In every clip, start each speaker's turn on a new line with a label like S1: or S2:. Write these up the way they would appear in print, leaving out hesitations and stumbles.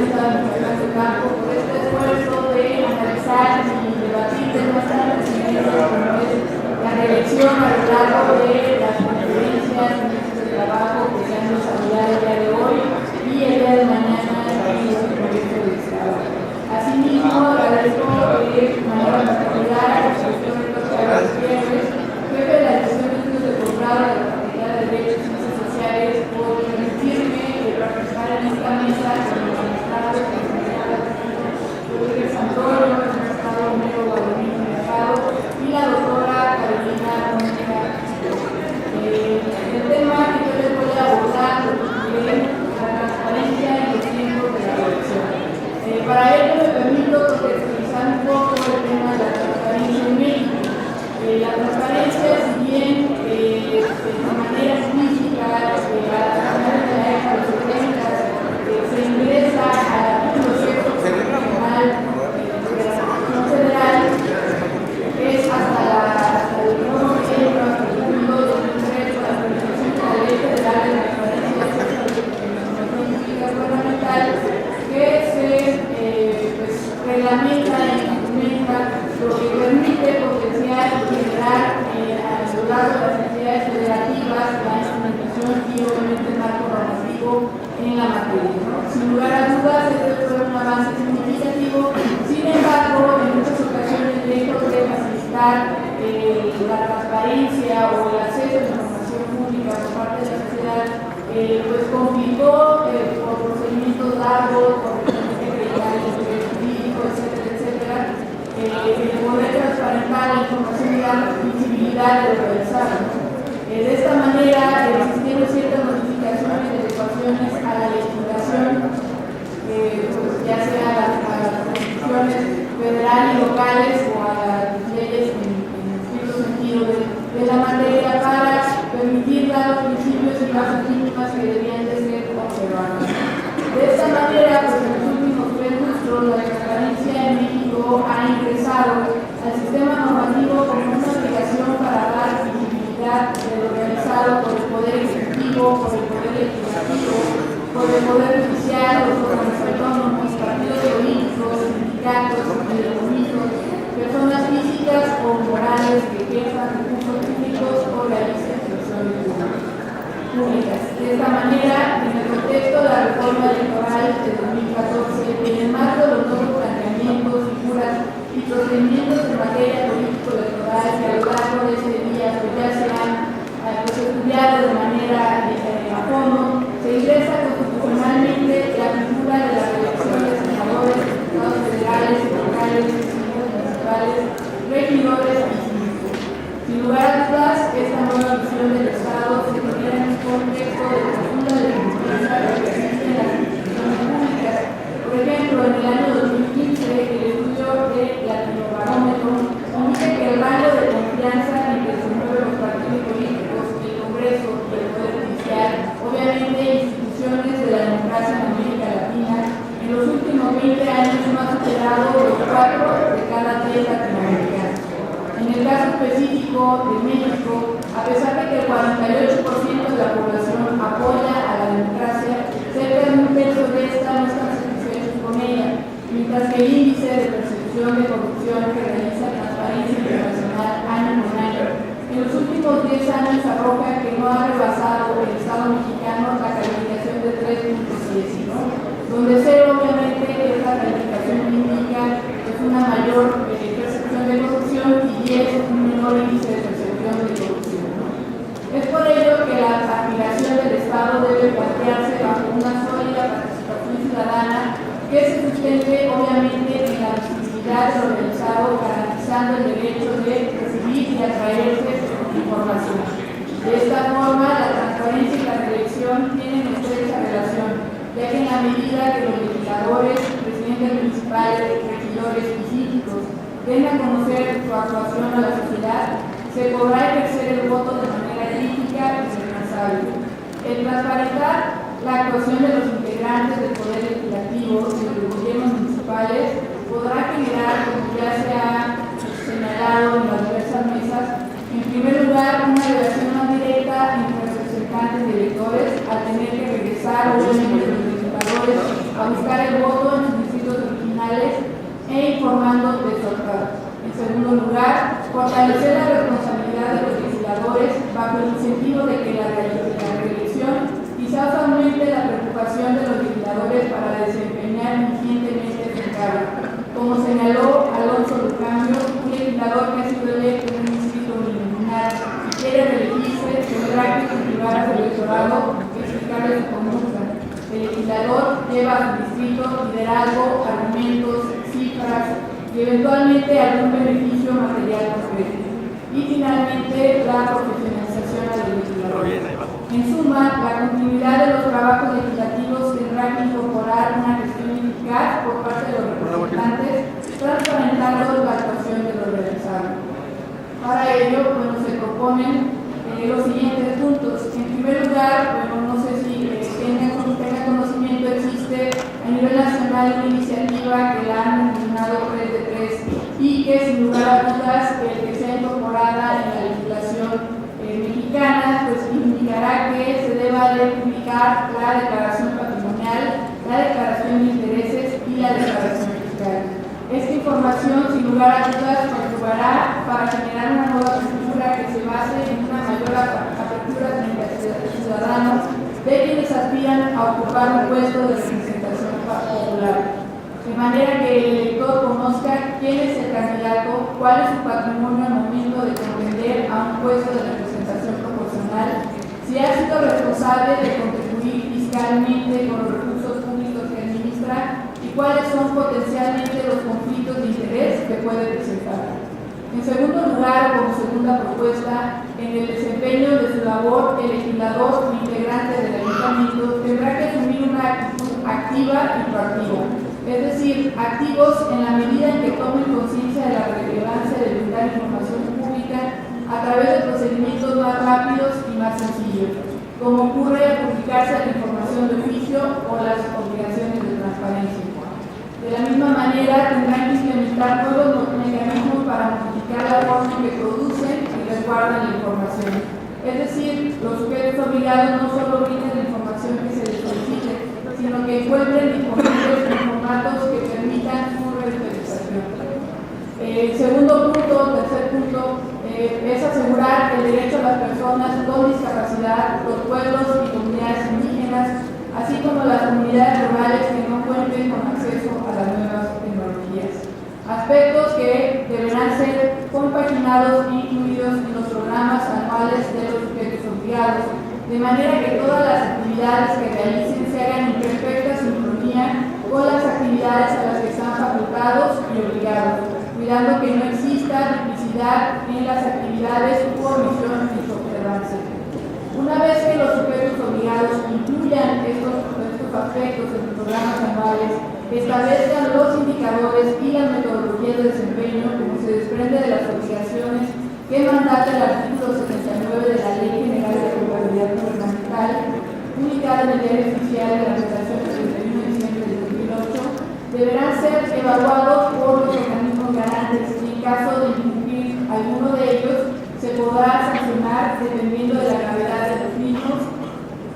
S1: estado en bastante campo por este esfuerzo de analizar y debatir temas tan pertinentes como es la reelección a lo largo de las conferencias, mesas de trabajo que se han desarrollado el día de hoy y el día de mañana en el Congreso del Estado. Asimismo, agradezco de manera particular a los doctores Carlos Gutiérrez, jefe de la Dirección de Estudios de Posgrado de la Facultad de Derecho y Ciencias Sociales, por permitirme participar en esta mesa con los magistrados, Rodríguez Antonio, el magistrado Homero Guadalupe Mercado y la doctora Carolina Mónica. El tema que yo les voy a abordar es la transparencia en los tiempos de la elección. Para ello me permito contextualizar un poco el tema de la transparencia en México. La transparencia, si bien de manera física, a la final de la época de los 70 se ingresa al artículo 6 constitucional de la Constitución Federal, es hasta el nuevo ejemplo, hasta el artículo 2003, la actualización de la Ley Federal de Transparencia y Acceso a la Información Pública Gubernamental, que se reglamenta y instrumenta lo que permite potenciar y generar a lo largo de las entidades federativas la instrumentación y obviamente el marco normativo en la materia, ¿no? Sin lugar a dudas, este fue un avance significativo. Sin embargo, en muchas ocasiones, lejos de facilitar la transparencia o el acceso a la información pública por parte de la sociedad, pues complicó por procedimientos largos, por el poder transparentar la información y dar visibilidad de lo realizado. De esta manera, existieron ciertas modificaciones y adecuaciones a la legislación, pues, ya sea a las constituciones federales y locales o a las leyes en cierto sentido de la materia para permitir dar los principios y bases mínimas que debían de ser observados. De esta manera, pues, en los últimos 3 lustros, la transparencia en México ha ingresado al sistema normativo como una obligación para dar visibilidad de lo realizado por el Poder Ejecutivo, por el Poder Legislativo, por el Poder Judicial, los órganos autónomos, partidos políticos, sindicatos, fideicomisos, personas físicas o morales que ejerzan recursos públicos o realicen funciones públicas. De esta manera, en el contexto de la reforma electoral de 2014 y en el marco de los nuevos planteamientos, figuras y procedimientos en materia político-electoral que a lo largo de este día pues ya se han estudiado de manera a fondo, se ingresa constitucionalmente la figura de la reelección de senadores, diputados federales, locales, municipales, regidores y síndicos. Sin lugar a dudas, esta nueva visión del Estado se genera en un contexto de profunda desconfianza que existe en las instituciones públicas. Por ejemplo, en el año 2015, el estudio de Latinobarómetro indica que el rango de confianza en que se mueven los partidos políticos, el Congreso y el Poder Judicial, obviamente instituciones de la democracia en América Latina, en los últimos 20 años no ha superado los 4 de cada 10 latinoamericanos. En el caso específico de México, a pesar de que el 48% de la población apoya a la democracia, cerca de un tercio de esta no están satisfechos con ella, mientras que el índice de percepción de corrupción que realiza Transparencia Internacional año con año, en los últimos 10 años arroja que no ha rebasado el Estado mexicano la calificación de 3.7, ¿no? Donde 0 obviamente esta calificación indica es una mayor percepción de corrupción y 10 un menor índice de percepción de corrupción, ¿no? Es por ello que la aspiración del Estado debe plantearse bajo una sólida participación ciudadana que se sustente obviamente en la visibilidad de lo realizado, garantizando el derecho de recibir y atraerse información. De esta forma, la transparencia y la reelección tienen estrecha relación, ya que en la medida que los legisladores, presidentes municipales, regidores y síndicos den a conocer su actuación a la sociedad, se podrá ejercer el voto de manera crítica y responsable. El transparentar la actuación de los integrantes del Poder Legislativo y de los gobiernos municipales podrá generar, como ya se ha señalado en las diversas mesas, en primer lugar, una relación más directa entre representantes y electores, al tener que regresar obviamente los legisladores a buscar el voto e informando de su actuar. En segundo lugar, fortalecer la responsabilidad de los legisladores bajo el incentivo de que la reelección quizás aumente la preocupación de los legisladores para desempeñar eficientemente su cargo. Como señaló Alonso Lucambio, un legislador que ha sido electo en un distrito uninominal y quiere reelegirse, tendrá que cultivar a su electorado y explicarle su conducta. El legislador lleva a su distrito liderazgo, argumentos, cifras y eventualmente algún beneficio material concreto. Y finalmente, la profesionalización a los legisladores. En suma, la continuidad de los trabajos legislativos tendrá que incorporar una gestión eficaz por parte de los representantes, transparentando la actuación de los realizados. Para ello, se proponen los siguientes puntos. En primer lugar, no sé si tenga conocimiento, existe a nivel nacional una iniciativa que la han denominado 3 de 3 y que sin lugar a dudas que sea incorporada en la legislación mexicana, pues indicará que se deba de publicar la declaración patrimonial, la declaración de intereses y la declaración fiscal. Esta información, sin lugar a dudas, contribuirá para generar una nueva cultura que se base en una mayor apertura frente al ciudadano de quienes aspiran a ocupar un puesto de representación popular. De manera que el elector conozca quién es el candidato, cuál es su patrimonio al momento de contender a un puesto de representación proporcional, si ha sido responsable de contribuir fiscalmente con los recursos públicos que administra y cuáles son potencialmente los conflictos de interés que puede presentar. En segundo lugar, como segunda propuesta, en el desempeño de su labor, el legislador o integrante del ayuntamiento tendrá que asumir una actitud activa y proactiva. Es decir, activos en la medida en que tomen conciencia de la relevancia de brindar información pública a través de procedimientos más rápidos y más sencillos, como ocurre al publicarse la información de oficio o las obligaciones de transparencia. De la misma manera, tendrán que implementar todos los mecanismos para modificar la forma en que producen y resguardan la información. Es decir, los sujetos obligados no solo brinden la información que se les solicite, sino que encuentren disponibles en formatos que permitan su reutilización. El segundo punto, tercer punto, es asegurar el derecho a las personas con discapacidad, los pueblos y comunidades indígenas, así como las comunidades rurales que no cuenten con acceso a las nuevas tecnologías. Aspectos que deberán ser compaginados e incluidos en los programas anuales de los sujetos obligados, de manera que todas las actividades que realicen se hagan en perfecta sincronía con las actividades a las que están facultados y obligados, cuidando que no exista duplicidad en las actividades u omisión en su observancia. Una vez que los sujetos obligados incluyan estos aspectos en los programas anuales, establezcan los indicadores y las metodologías de desempeño como se desprende de las obligaciones que mandata el artículo 79 de la Ley General de Contabilidad Gubernamental, publicada en el Diario Oficial de la Federación del 31 de diciembre de 2008, deberán ser evaluados por los organismos garantes y en caso de incumplir alguno de ellos, se podrá sancionar dependiendo de la gravedad de los mismos,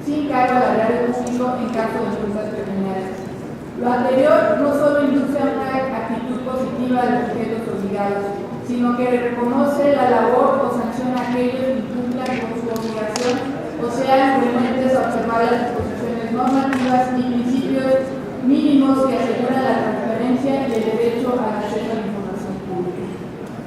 S1: sin cargo al erario público en caso de multas criminales. Lo anterior no solo induce a una actitud positiva de los sujetos obligados, sino que reconoce la labor o sanciona a aquellos que incumplan con su obligación o sean renuentes a observar las disposiciones normativas y principios mínimos que aseguran la transparencia y el derecho al acceso a la información pública.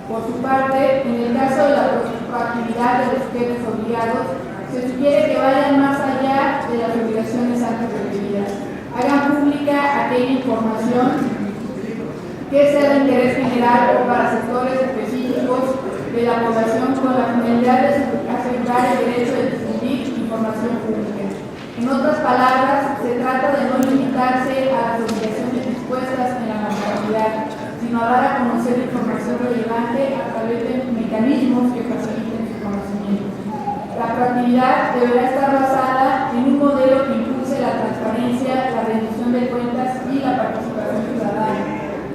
S1: Por su parte, en el caso de la proactividad de los sujetos obligados, se sugiere que vayan más allá de las obligaciones antes referidas. Hagan pública aquella información que sea de interés general o para sectores específicos de la población con la finalidad de asegurar el derecho de difundir información pública. En otras palabras, se trata de no limitarse a las obligaciones dispuestas en la normatividad, sino a dar a conocer información relevante a través de mecanismos que faciliten su conocimiento. La proactividad deberá estar basada en un modelo que impulse la transparencia, la rendición de cuentas y la participación ciudadana,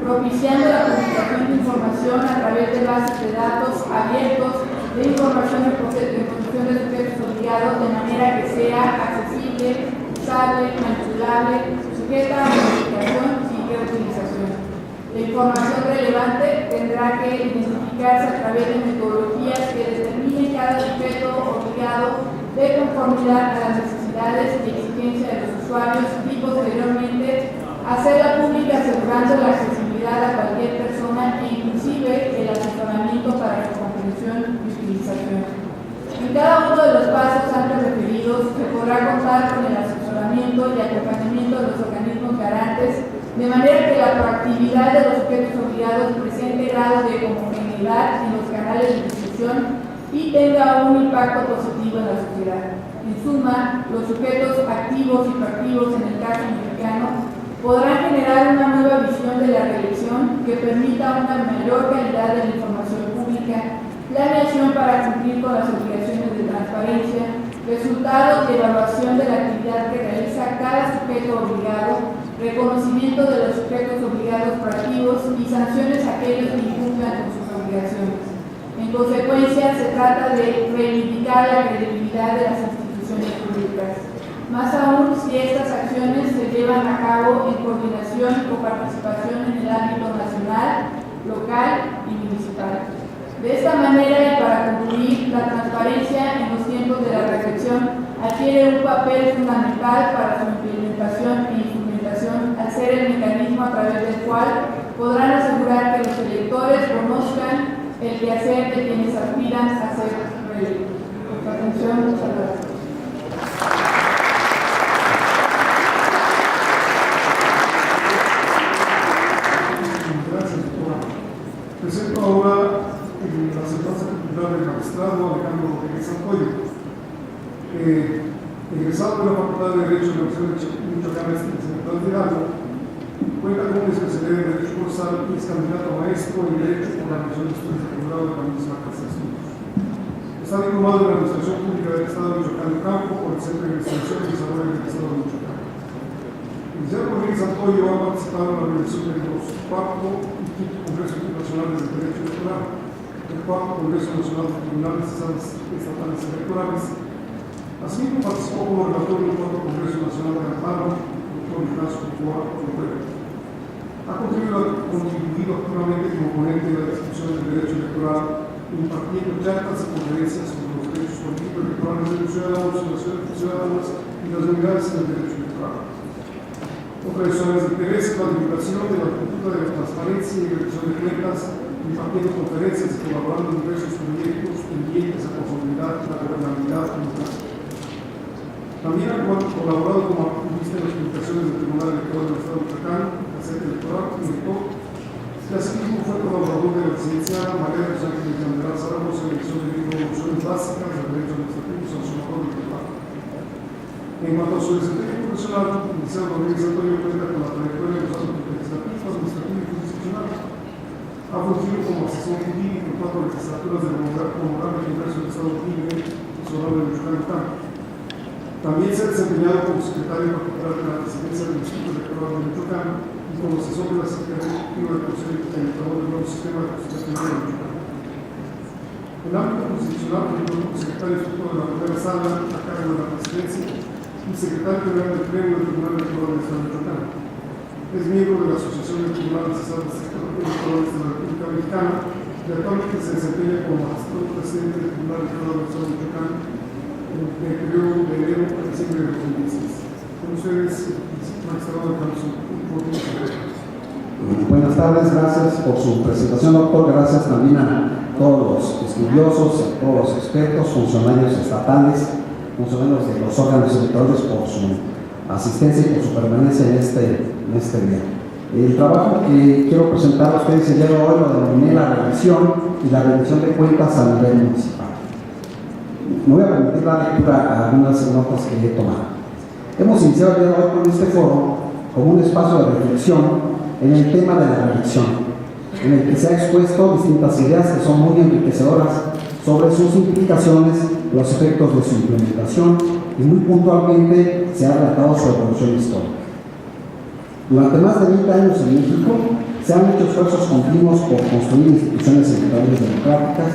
S1: propiciando la publicación de información a través de bases de datos abiertos de información en posesión de sujetos obligados, de manera que sea accesible, usable, manipulable, sujeta a modificación y reutilización. La información relevante tendrá que identificarse a través de metodologías que determinen cada sujeto obligado de conformidad a las necesidades y exigencias de los usuarios y posteriormente hacerla pública asegurando la accesibilidad a cualquier persona e inclusive el asesoramiento para su comprensión y utilización. En cada uno de los pasos antes referidos se podrá contar con el asesoramiento y acompañamiento de los organismos garantes, de manera que la proactividad de los sujetos obligados presente grado de homogeneidad en los canales de difusión y tenga un impacto positivo en la sociedad. En suma, los sujetos activos y proactivos en el caso mexicano podrán generar una nueva visión de la reelección que permita una mayor calidad de la información pública, planeación para cumplir con las obligaciones de transparencia, resultados y evaluación de la actividad que realiza cada sujeto obligado, reconocimiento de los sujetos obligados proactivos y sanciones a aquellos que incumplan con sus obligaciones. En consecuencia, se trata de reivindicar la credibilidad de las instituciones públicas, más aún si estas acciones se llevan a cabo en coordinación o participación en el ámbito nacional, local y municipal. De esta manera, y para concluir, la transparencia en los tiempos de la reflexión adquiere un papel fundamental para su implementación e instrumentación al ser el mecanismo a través del cual podrán asegurar que los electores conozcan el quehacer de quienes aspiran a ser reelectos. Por su atención, muchas gracias.
S2: Gracias, doctora. Presento ahora la sentencia titular del magistrado Alejandro Rodríguez Santoyo. Egresado de la Facultad de Derecho de la Universidad de Michoacán, Central de Hidalgo, cuenta con una especialidad en Derecho Procesal y es candidato a maestro en Derecho por la Universidad de Estudios de Posgrado de la misma Casa de Estudios. Está diplomado en la Administración Pública del Estado de Michoacán de Campo por el Centro de Investigación y Desarrollo del Estado de Michoacán. El licenciado Rodríguez Santoyo ha participado en la organización de los cuarto y quinto Congresos Internacionales de Derecho Electoral, el cuarto Congreso Nacional de Tribunales Estatales Electorales. Asimismo, participó como relator del cuarto Congreso Nacional de Amparo, doctor Ignacio Cocoa Contreras. Ha contribuido activamente como ponente de la discusión del derecho electoral, impartiendo charlas y conferencias sobre los derechos políticos electorales de los ciudadanos y las unidades en el derecho electoral. Otra de sus áreas de interés es la divulgación de la cultura de la transparencia y rendición de cuentas, impartiendo conferencias y colaborando en diversos proyectos tendientes a consolidar la gobernabilidad democrática. También ha colaborado como activista en las publicaciones del Tribunal Electoral del Estado de Michoacán, la sede electoral y director. Y asimismo fue colaborador de la licenciada María de los Ángeles de Andrés Zaragoza en la edición de libro Nociones Básicas del Derecho Administrativo Sancionador y Electoral. En cuanto a su desempeño profesional, el licenciado Rodríguez Santoyo cuenta con la trayectoria de los ámbitos legislativo, administrativo y constitucional. Ha fungido como asesor jurídico en 4 legislaturas del Honorable Congreso del Estado Libre y Sonora de Michoacán. También se ha desempeñado como secretario particular de la presidencia del Instituto Electoral de Michoacán y como asesor de la Secretaría Ejecutiva del Consejo Electoral del nuevo sistema de constitución de Michoacán. En el ámbito constitucional, figuró como secretario ejecutor de la primera sala a cargo de la presidencia y secretario general del Pleno del Tribunal Electoral del Estado de Michoacán. Es miembro de la Asociación de Tribunales Estatales Electorales de la República Mexicana y actualmente se desempeña como magistrado presidente del Tribunal Electoral del Estado de Michoacán en el periodo de enero a diciembre de 2016. Con ustedes, magistrado de Carlos.
S3: Buenas tardes, gracias por su presentación, doctor. Gracias también a todos los estudiosos, a todos los expertos, funcionarios estatales, funcionarios de los órganos electorales por su asistencia y por su permanencia en este día. El trabajo que quiero presentar a ustedes el día de hoy lo denominé la revisión y la rendición de cuentas a nivel municipal. Me voy a permitir la lectura a algunas notas que he tomado. Hemos iniciado el día de hoy con este foro como un espacio de reflexión en el tema de la reelección, en el que se ha expuesto distintas ideas que son muy enriquecedoras sobre sus implicaciones, los efectos de su implementación y muy puntualmente se ha relatado su evolución histórica. Durante más de 20 años en México se han hecho esfuerzos continuos por construir instituciones electorales democráticas,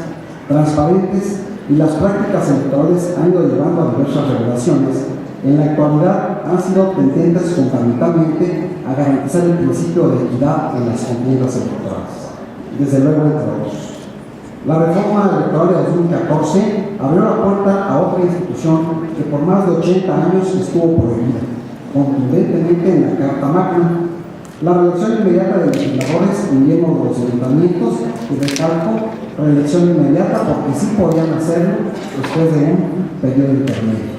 S3: transparentes, y las prácticas electorales han ido llevando a diversas regulaciones. En la actualidad han sido tendientes fundamentalmente a a garantizar el principio de equidad en las contiendas electorales, desde luego entre otros. La reforma electoral de 2014 abrió la puerta a otra institución que por más de 80 años estuvo prohibida, contundentemente en la Carta Magna: la reelección inmediata de legisladores y miembros de los ayuntamientos, y recalco, reelección inmediata porque sí podían hacerlo después de un periodo intermedio.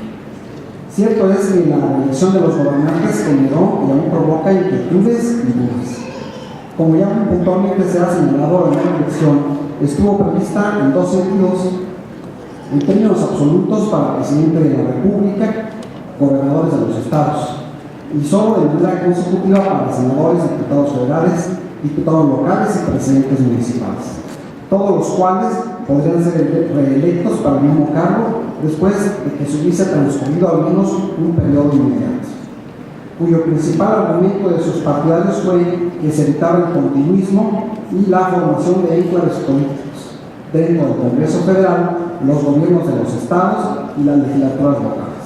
S3: Cierto es que la reelección de los gobernantes generó y aún provoca inquietudes y dudas. Como ya muy puntualmente se ha señalado, la reelección estuvo prevista en dos sentidos: en términos absolutos para el presidente de la República, gobernadores de los estados, y solo de manera consecutiva para senadores, diputados federales, diputados locales y presidentes municipales, todos los cuales podrían ser reelectos para el mismo cargo después de que se hubiese transcurrido al menos un periodo inmediato, cuyo principal argumento de sus partidarios fue que se evitaba el continuismo y la formación de enclaves políticos dentro del Congreso Federal, los gobiernos de los estados y las legislaturas locales.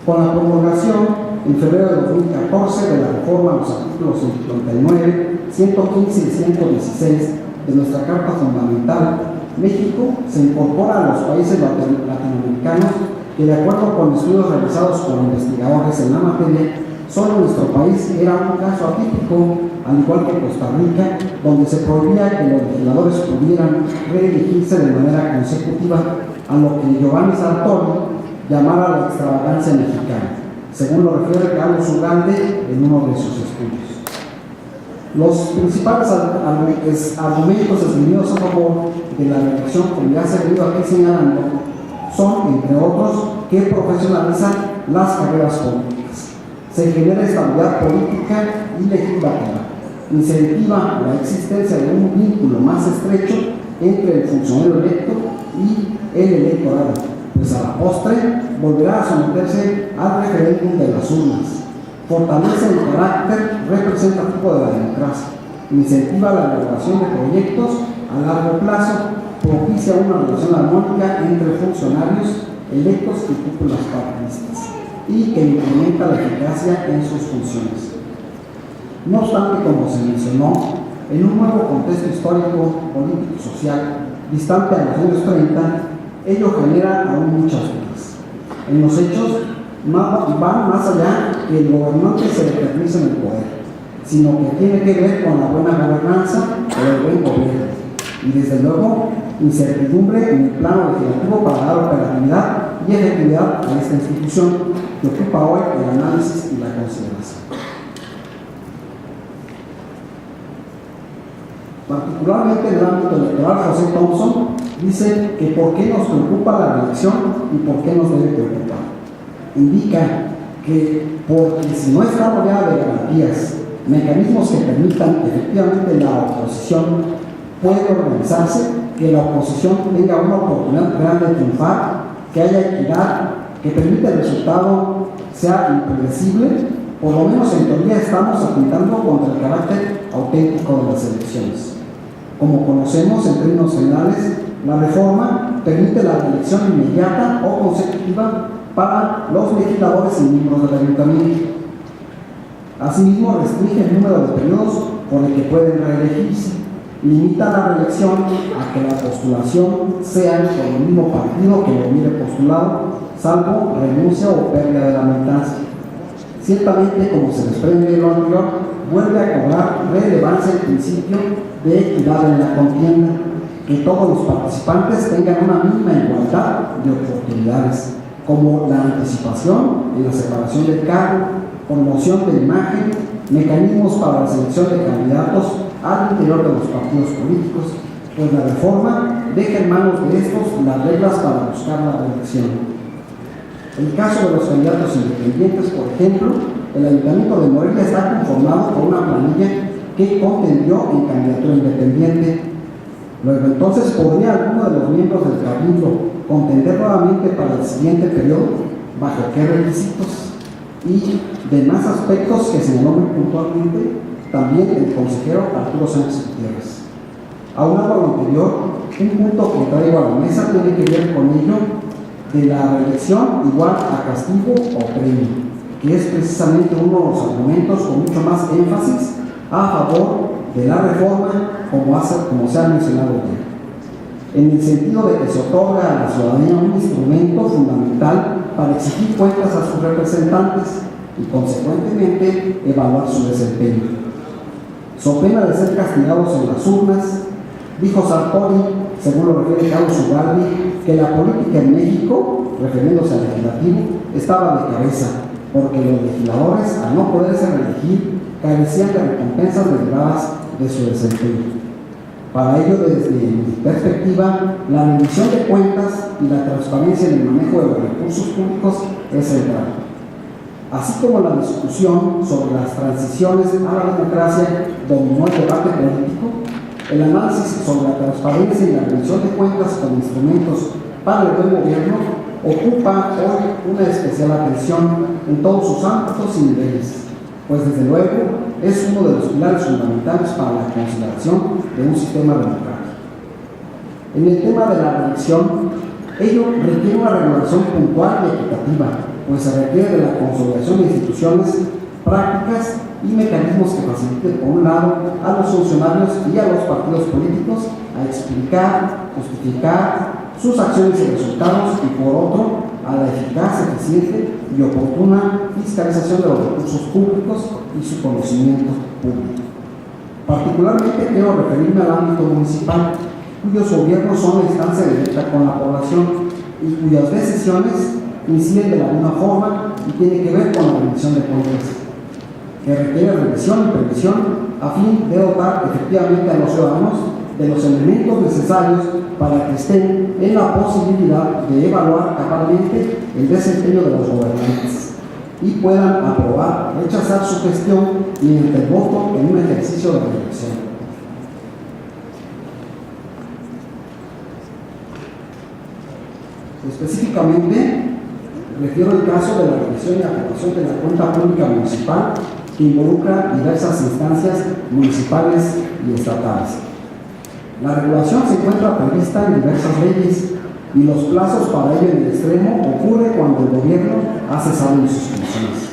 S3: Con la promulgación en febrero de 2014 de la reforma a los artículos 159, 115 y 116 de nuestra Carta Fundamental, México se incorpora a los países latinoamericanos que, de acuerdo con estudios realizados por investigadores en la materia, solo nuestro país era un caso atípico, al igual que Costa Rica, donde se prohibía que los legisladores pudieran reelegirse de manera consecutiva, a lo que Giovanni Sartori llamaba la extravagancia mexicana, según lo refiere Carlos Ugalde en uno de sus estudios. Los principales argumentos esgrimidos a favor de la reelección, como ya se ha venido aquí señalando, son, entre otros, que profesionalizan las carreras políticas, se genera estabilidad política y legislativa, incentiva la existencia de un vínculo más estrecho entre el funcionario electo y el electorado, pues a la postre volverá a someterse al referéndum de las urnas, fortalece el carácter representativo de la democracia, incentiva la elaboración de proyectos a largo plazo, propicia una relación armónica entre funcionarios electos y cúpulas partidistas, y que incrementa la eficacia en sus funciones. No obstante, como se mencionó, en un nuevo contexto histórico, político y social, distante a los años 30, ello genera aún muchas dudas. En los hechos, van más allá que el gobernante se determine en el poder, sino que tiene que ver con la buena gobernanza o el buen gobierno, y desde luego incertidumbre en el plano legislativo para dar operatividad y efectividad a esta institución que ocupa hoy el análisis y la consideración. Particularmente en el ámbito electoral, José Thompson dice que por qué nos preocupa la reelección y por qué nos debe preocupar. Indica que porque si no está rodeada de garantías, mecanismos que permitan efectivamente la oposición puede organizarse, que la oposición tenga una oportunidad real de triunfar, que haya equidad, que permita el resultado sea impredecible, por lo menos en teoría estamos atentando contra el carácter auténtico de las elecciones. Como conocemos, en términos generales, la reforma permite la reelección inmediata o consecutiva para los legisladores y miembros del ayuntamiento. Asimismo, restringe el número de periodos por el que pueden reelegirse, limita la reelección a que la postulación sea por el mismo partido que lo hubiere postulado, salvo renuncia o pérdida de la militancia. Ciertamente, como se desprende de lo anterior, vuelve a cobrar relevancia el principio de equidad en la contienda, que todos los participantes tengan una mínima igualdad de oportunidades, como la anticipación en la separación del cargo, promoción de imagen, mecanismos para la selección de candidatos al interior de los partidos políticos, pues la reforma deja en manos de estos las reglas para buscar la reelección. En el caso de los candidatos independientes, por ejemplo, el Ayuntamiento de Morelia está conformado por una planilla que contendió en candidatura independiente. Luego, entonces, ¿podría alguno de los miembros del Cabildo contender nuevamente para el siguiente periodo? ¿Bajo qué requisitos? Y demás aspectos que señaló muy puntualmente también el consejero Arturo Sánchez Gutiérrez. Aunado a lo anterior, un punto que traigo a la mesa tiene que ver con ello de la reelección igual a castigo o premio. que es precisamente uno de los argumentos con mucho más énfasis a favor de la reforma, como se ha mencionado ya, en el sentido de que se otorga a la ciudadanía un instrumento fundamental para exigir cuentas a sus representantes y, consecuentemente, evaluar su desempeño. So pena de ser castigados en las urnas, dijo Sartori, según lo refiere Carlos Ugalde, que la política en México, refiriéndose al legislativo, estaba de cabeza, porque los legisladores, al no poderse reelegir, carecían de recompensas derivadas de su desempeño. Para ello, desde mi perspectiva, la rendición de cuentas y la transparencia en el manejo de los recursos públicos es central. Así como la discusión sobre las transiciones a la democracia dominó el debate político, el análisis sobre la transparencia y la rendición de cuentas como instrumentos para el buen gobierno ocupa hoy una especial atención en todos sus ámbitos y niveles, pues desde luego es uno de los pilares fundamentales para la consideración de un sistema democrático. En el tema de la reelección, ello requiere una regulación puntual y equitativa, pues se requiere de la consolidación de instituciones, prácticas y mecanismos que faciliten, por un lado, a los funcionarios y a los partidos políticos a explicar, justificar sus acciones y resultados, y por otro, a la eficaz, eficiente y oportuna fiscalización de los recursos públicos y su conocimiento público. Particularmente quiero referirme al ámbito municipal, cuyos gobiernos son la instancia directa con la población y cuyas decisiones inciden de la misma forma y tiene que ver con la rendición de cuentas, que requiere revisión y previsión a fin de dotar efectivamente a los ciudadanos de los elementos necesarios para que estén en la posibilidad de evaluar cabalmente el desempeño de los gobernantes y puedan aprobar o rechazar su gestión mediante el voto en un ejercicio de reelección. Específicamente, refiero el caso de la revisión y aprobación de la cuenta pública municipal, que involucra diversas instancias municipales y estatales. La regulación se encuentra prevista en diversas leyes y los plazos para ello en el extremo ocurre cuando el gobierno ha cesado en sus funciones.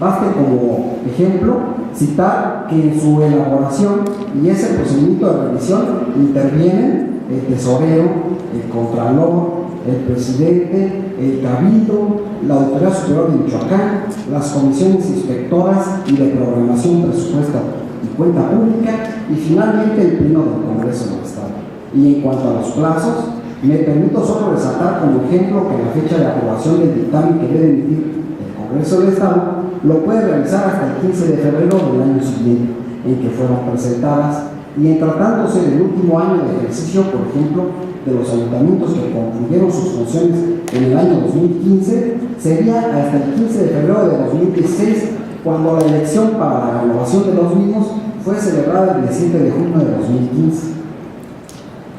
S3: Baste como ejemplo citar que en su elaboración y ese procedimiento de revisión intervienen el tesorero, el contralor, el presidente, el cabildo, la Autoridad Superior de Michoacán, las comisiones inspectoras y de programación, presupuesto y cuenta pública, y finalmente el Pleno del Congreso del Estado. Y en cuanto a los plazos, me permito solo resaltar como ejemplo que la fecha de aprobación del dictamen que debe emitir el Congreso del Estado lo puede realizar hasta el 15 de febrero del año siguiente en que fueron presentadas, y en tratándose del último año de ejercicio, por ejemplo, de los ayuntamientos que concluyeron sus funciones en el año 2015, sería hasta el 15 de febrero de 2016, cuando la elección para la renovación de los mismos fue celebrada el 17 de junio de 2015.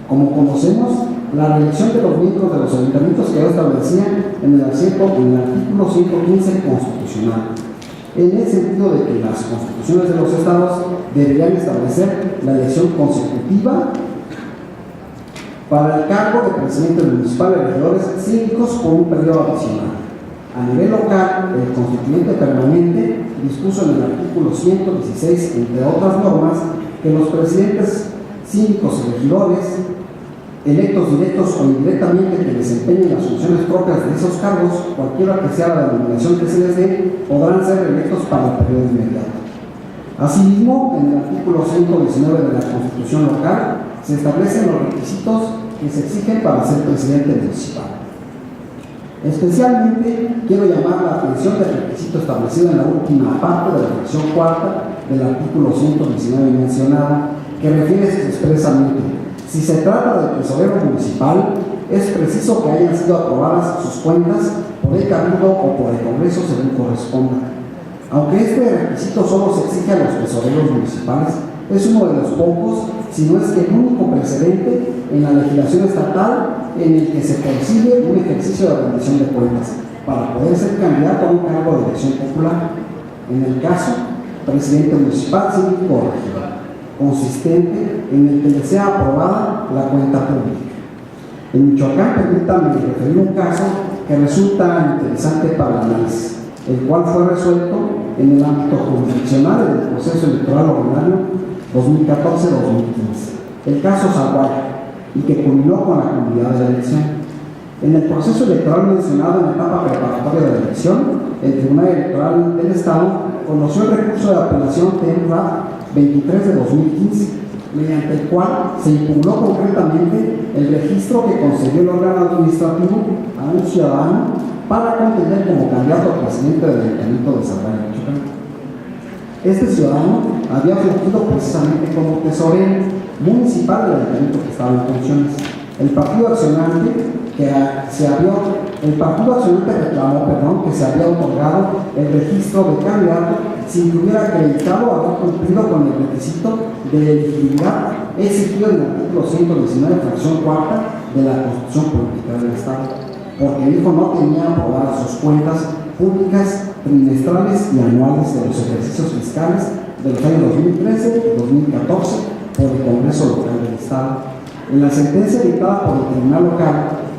S3: Como conocemos, la reelección de los miembros de los ayuntamientos quedó establecida en el artículo 115 constitucional, en el sentido de que las constituciones de los estados deberían establecer la elección consecutiva para el cargo de presidente municipal y regidores síndicos por un periodo adicional. A nivel local, el constituyente permanente dispuso en el artículo 116, entre otras normas, que los presidentes síndicos y regidores, electos directos o indirectamente, que desempeñen las funciones propias de esos cargos, cualquiera que sea la denominación que se les dé, podrán ser electos para el periodo inmediato. Asimismo, en el artículo 119 de la Constitución local, se establecen los requisitos que se exigen para ser presidente municipal. Especialmente quiero llamar la atención del requisito establecido en la última parte de la sección cuarta del artículo 119 mencionado, que refiere expresamente: si se trata del tesorero municipal, es preciso que hayan sido aprobadas sus cuentas por el Cabildo o por el Congreso según corresponda. Aunque este requisito solo se exige a los tesoreros municipales, es uno de los pocos, si no es que el único precedente en la legislación estatal en el que se concibe un ejercicio de rendición de cuentas para poder ser candidato a un cargo de elección popular. En el caso, presidente municipal, síndico o regidor, consistente en el que le sea aprobada la cuenta pública. En Michoacán, permítanme referir un caso que resulta interesante para el análisis. el cual fue resuelto en el ámbito jurisdiccional del proceso electoral ordinario 2014-2015, el caso Zaguaya, y que culminó con la comunidad de la elección. En el proceso electoral mencionado en la etapa preparatoria de la elección, el Tribunal Electoral del Estado conoció el recurso de apelación TEMRAP 23 de 2015, mediante el cual se impugnó concretamente el registro que concedió el órgano administrativo a un ciudadano para contender como candidato a presidente del Ayuntamiento de Zaguaya, Michoacán. Este ciudadano había fungido precisamente como tesorero municipal del ayuntamiento que estaba en funciones. El partido accionante reclamó que se había otorgado el registro de candidato sin que hubiera acreditado haber cumplido con el requisito de elegibilidad exigido en el artículo 119, fracción cuarta de la Constitución Política del Estado, porque dijo no tenía aprobadas sus cuentas públicas trimestrales y anuales de los ejercicios fiscales de los años 2013 y 2014 por el Congreso Local del Estado. En la sentencia dictada por el Tribunal Local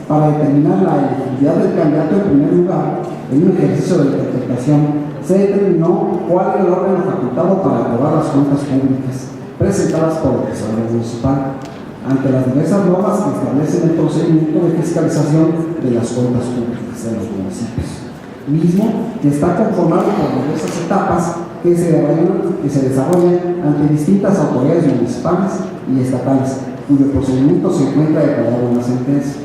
S3: para determinar la elegibilidad del candidato en primer lugar, en un ejercicio de interpretación, se determinó cuál era el órgano facultado para aprobar las cuentas públicas presentadas por el tesorero municipal, ante las diversas normas que establecen el procedimiento de fiscalización de las cuentas públicas de los municipios, mismo que está conformado por diversas etapas que se desarrollan ante distintas autoridades municipales y estatales, cuyo procedimiento se encuentra detallado en la sentencia.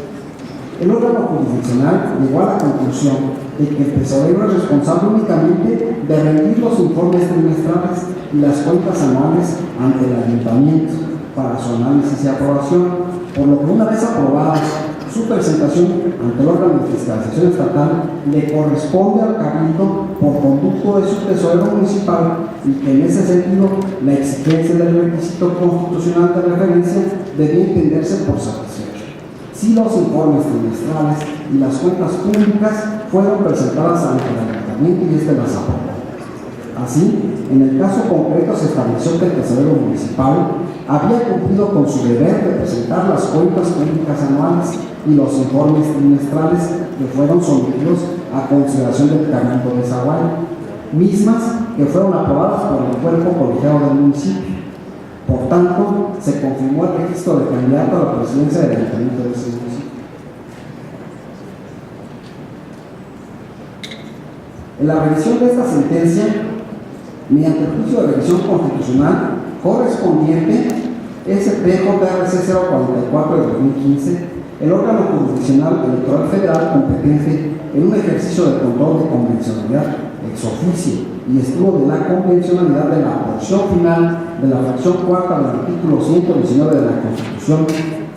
S3: El órgano jurisdiccional llegó a la conclusión de que el tesorero es responsable únicamente de rendir los informes trimestrales y las cuentas anuales ante el ayuntamiento para su análisis y aprobación, por lo que una vez aprobadas su presentación ante el órgano de fiscalización estatal le corresponde al cabildo por conducto de su tesorero municipal, y que en ese sentido la exigencia del requisito constitucional de referencia debía entenderse por satisfecho si los informes trimestrales y las cuentas públicas fueron presentadas ante el ayuntamiento y este las aprobó. Así, en el caso concreto se estableció que el tesorero municipal había cumplido con su deber de presentar las cuentas públicas anuales y los informes trimestrales que fueron sometidos a consideración del Cabildo de Zaguaya, mismas que fueron aprobadas por el cuerpo colegiado del municipio. Por tanto, se confirmó el registro de candidato a la presidencia del ayuntamiento de ese municipio. En la revisión de esta sentencia, mediante el juicio de revisión constitucional correspondiente SPJRC 044 de 2015, el órgano jurisdiccional electoral federal competente en un ejercicio de control de convencionalidad ex oficio y estuvo de la convencionalidad de la porción final de la fracción cuarta del artículo 119 de la Constitución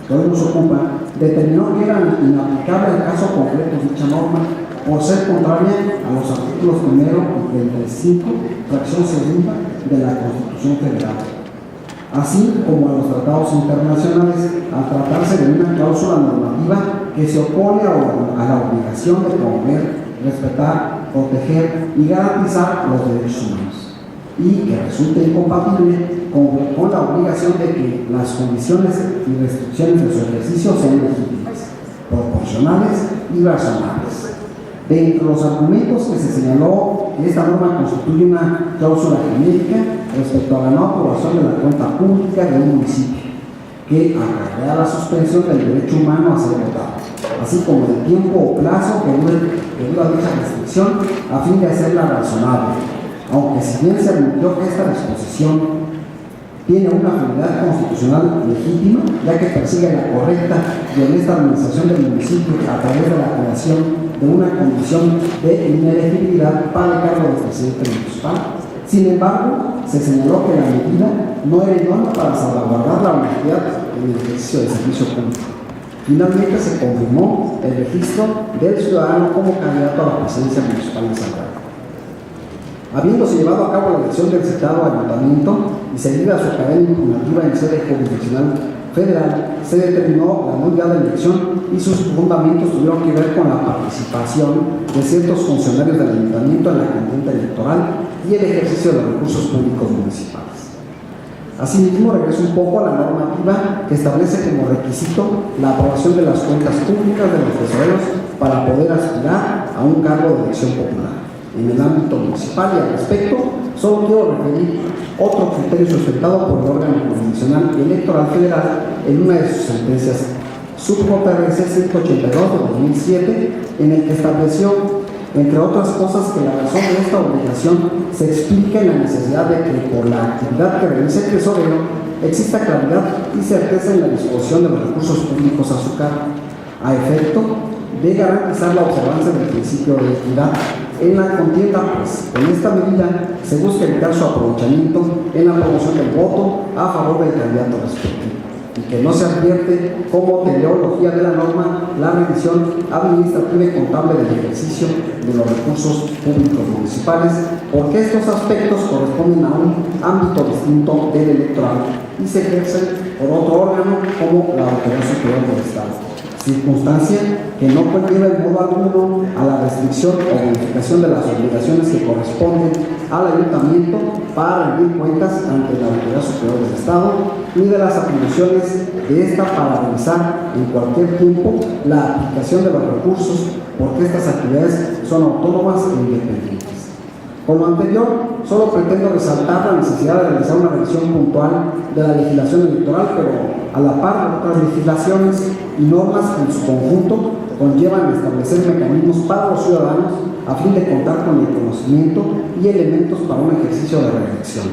S3: que hoy nos ocupa, determinó que era inaplicable el caso concreto de dicha norma por ser contraria a los artículos 1 y 35, fracción segunda de la Constitución Federal, así como a los tratados internacionales, al tratarse de una cláusula normativa que se opone a la obligación de promover, respetar, proteger y garantizar los derechos humanos, y que resulta incompatible con la obligación de que las condiciones y restricciones de su ejercicio sean legítimas, proporcionales y razonables. De entre los argumentos que se señaló que esta norma constituye una cláusula genérica respecto a la no aprobación de la cuenta pública de un municipio, que acarrea la suspensión del derecho humano a ser votado, así como el tiempo o plazo que dura dicha restricción a fin de hacerla razonable, aunque si bien se admitió que esta disposición tiene una finalidad constitucional legítima, ya que persigue la correcta y honesta administración del municipio a través de la creación de una condición de inelegibilidad para el cargo de presidente municipal. Sin embargo, se señaló que la medida no era idónea para salvaguardar la honestidad en el ejercicio del servicio público. Finalmente se confirmó el registro del ciudadano como candidato a la presidencia municipal de Zaguaya. Habiéndose llevado a cabo la elección del citado ayuntamiento y seguida su cadena impugnativa en sede jurisdiccional federal, se determinó la nulidad de la elección y sus fundamentos tuvieron que ver con la participación de ciertos funcionarios del ayuntamiento en la contienda electoral y el ejercicio de los recursos públicos municipales. Asimismo, regreso un poco a la normativa que establece como requisito la aprobación de las cuentas públicas de los tesoreros para poder aspirar a un cargo de elección popular. en el ámbito municipal, y al respecto solo quiero referir otro criterio sustentado por el órgano jurisdiccional electoral federal en una de sus sentencias sub-JRC 182 de 2007, en el que estableció, entre otras cosas, que la razón de esta obligación se explica en la necesidad de que por la actividad que realiza el tesorero exista claridad y certeza en la disposición de los recursos públicos a su cargo, a efecto de garantizar la observancia del principio de equidad en la contienda, pues con esta medida se busca evitar su aprovechamiento en la promoción del voto a favor del candidato respectivo, y que no se advierte como teleología de la norma la revisión administrativa y contable del ejercicio de los recursos públicos municipales, porque estos aspectos corresponden a un ámbito distinto del electoral y se ejercen por otro órgano como la Autoridad Superior del Estado, circunstancia que no conlleva en modo alguno a la restricción o modificación de las obligaciones que corresponden al ayuntamiento para rendir cuentas ante la Autoridad Superior del Estado, ni de las atribuciones de esta para realizar en cualquier tiempo la aplicación de los recursos, porque estas actividades son autónomas e independientes. Con lo anterior, solo pretendo resaltar la necesidad de realizar una revisión puntual de la legislación electoral, pero a la par de otras legislaciones y normas que en su conjunto conllevan establecer mecanismos para los ciudadanos a fin de contar con el conocimiento y elementos para un ejercicio de reelección,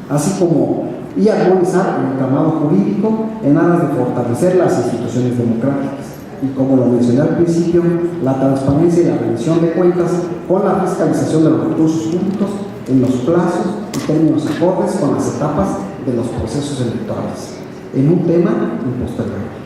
S3: así como y armonizar el entramado jurídico en aras de fortalecer las instituciones democráticas. Y como lo mencioné al principio, la transparencia y la rendición de cuentas con la fiscalización de los recursos públicos en los plazos y términos acordes con las etapas de los procesos electorales, en un tema impostergable.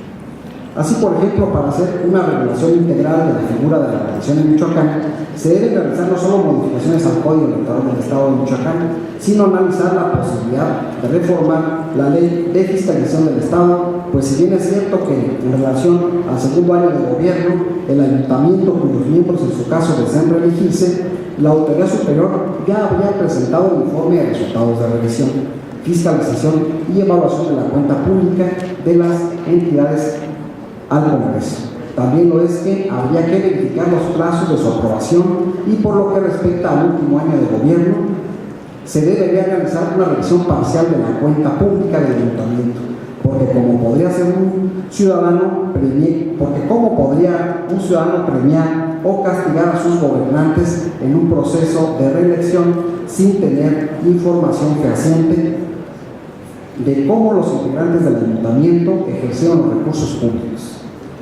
S3: Así, por ejemplo, para hacer una regulación integral de la figura de la reelección en Michoacán, se deben realizar no solo modificaciones al Código Electoral del Estado de Michoacán, sino analizar la posibilidad de reformar la Ley de Fiscalización del Estado, pues si bien es cierto que en relación al segundo año de gobierno, el ayuntamiento cuyos miembros en su caso desean reelegirse, la Autoridad Superior ya habría presentado un informe de resultados de revisión, fiscalización y evaluación de la cuenta pública de las entidades al Congreso. También lo es que habría que verificar los plazos de su aprobación, y por lo que respecta al último año de gobierno, se debería realizar una revisión parcial de la cuenta pública del ayuntamiento, porque como podría un ciudadano premiar o castigar a sus gobernantes en un proceso de reelección sin tener información fehaciente de cómo los integrantes del ayuntamiento ejercieron los recursos públicos.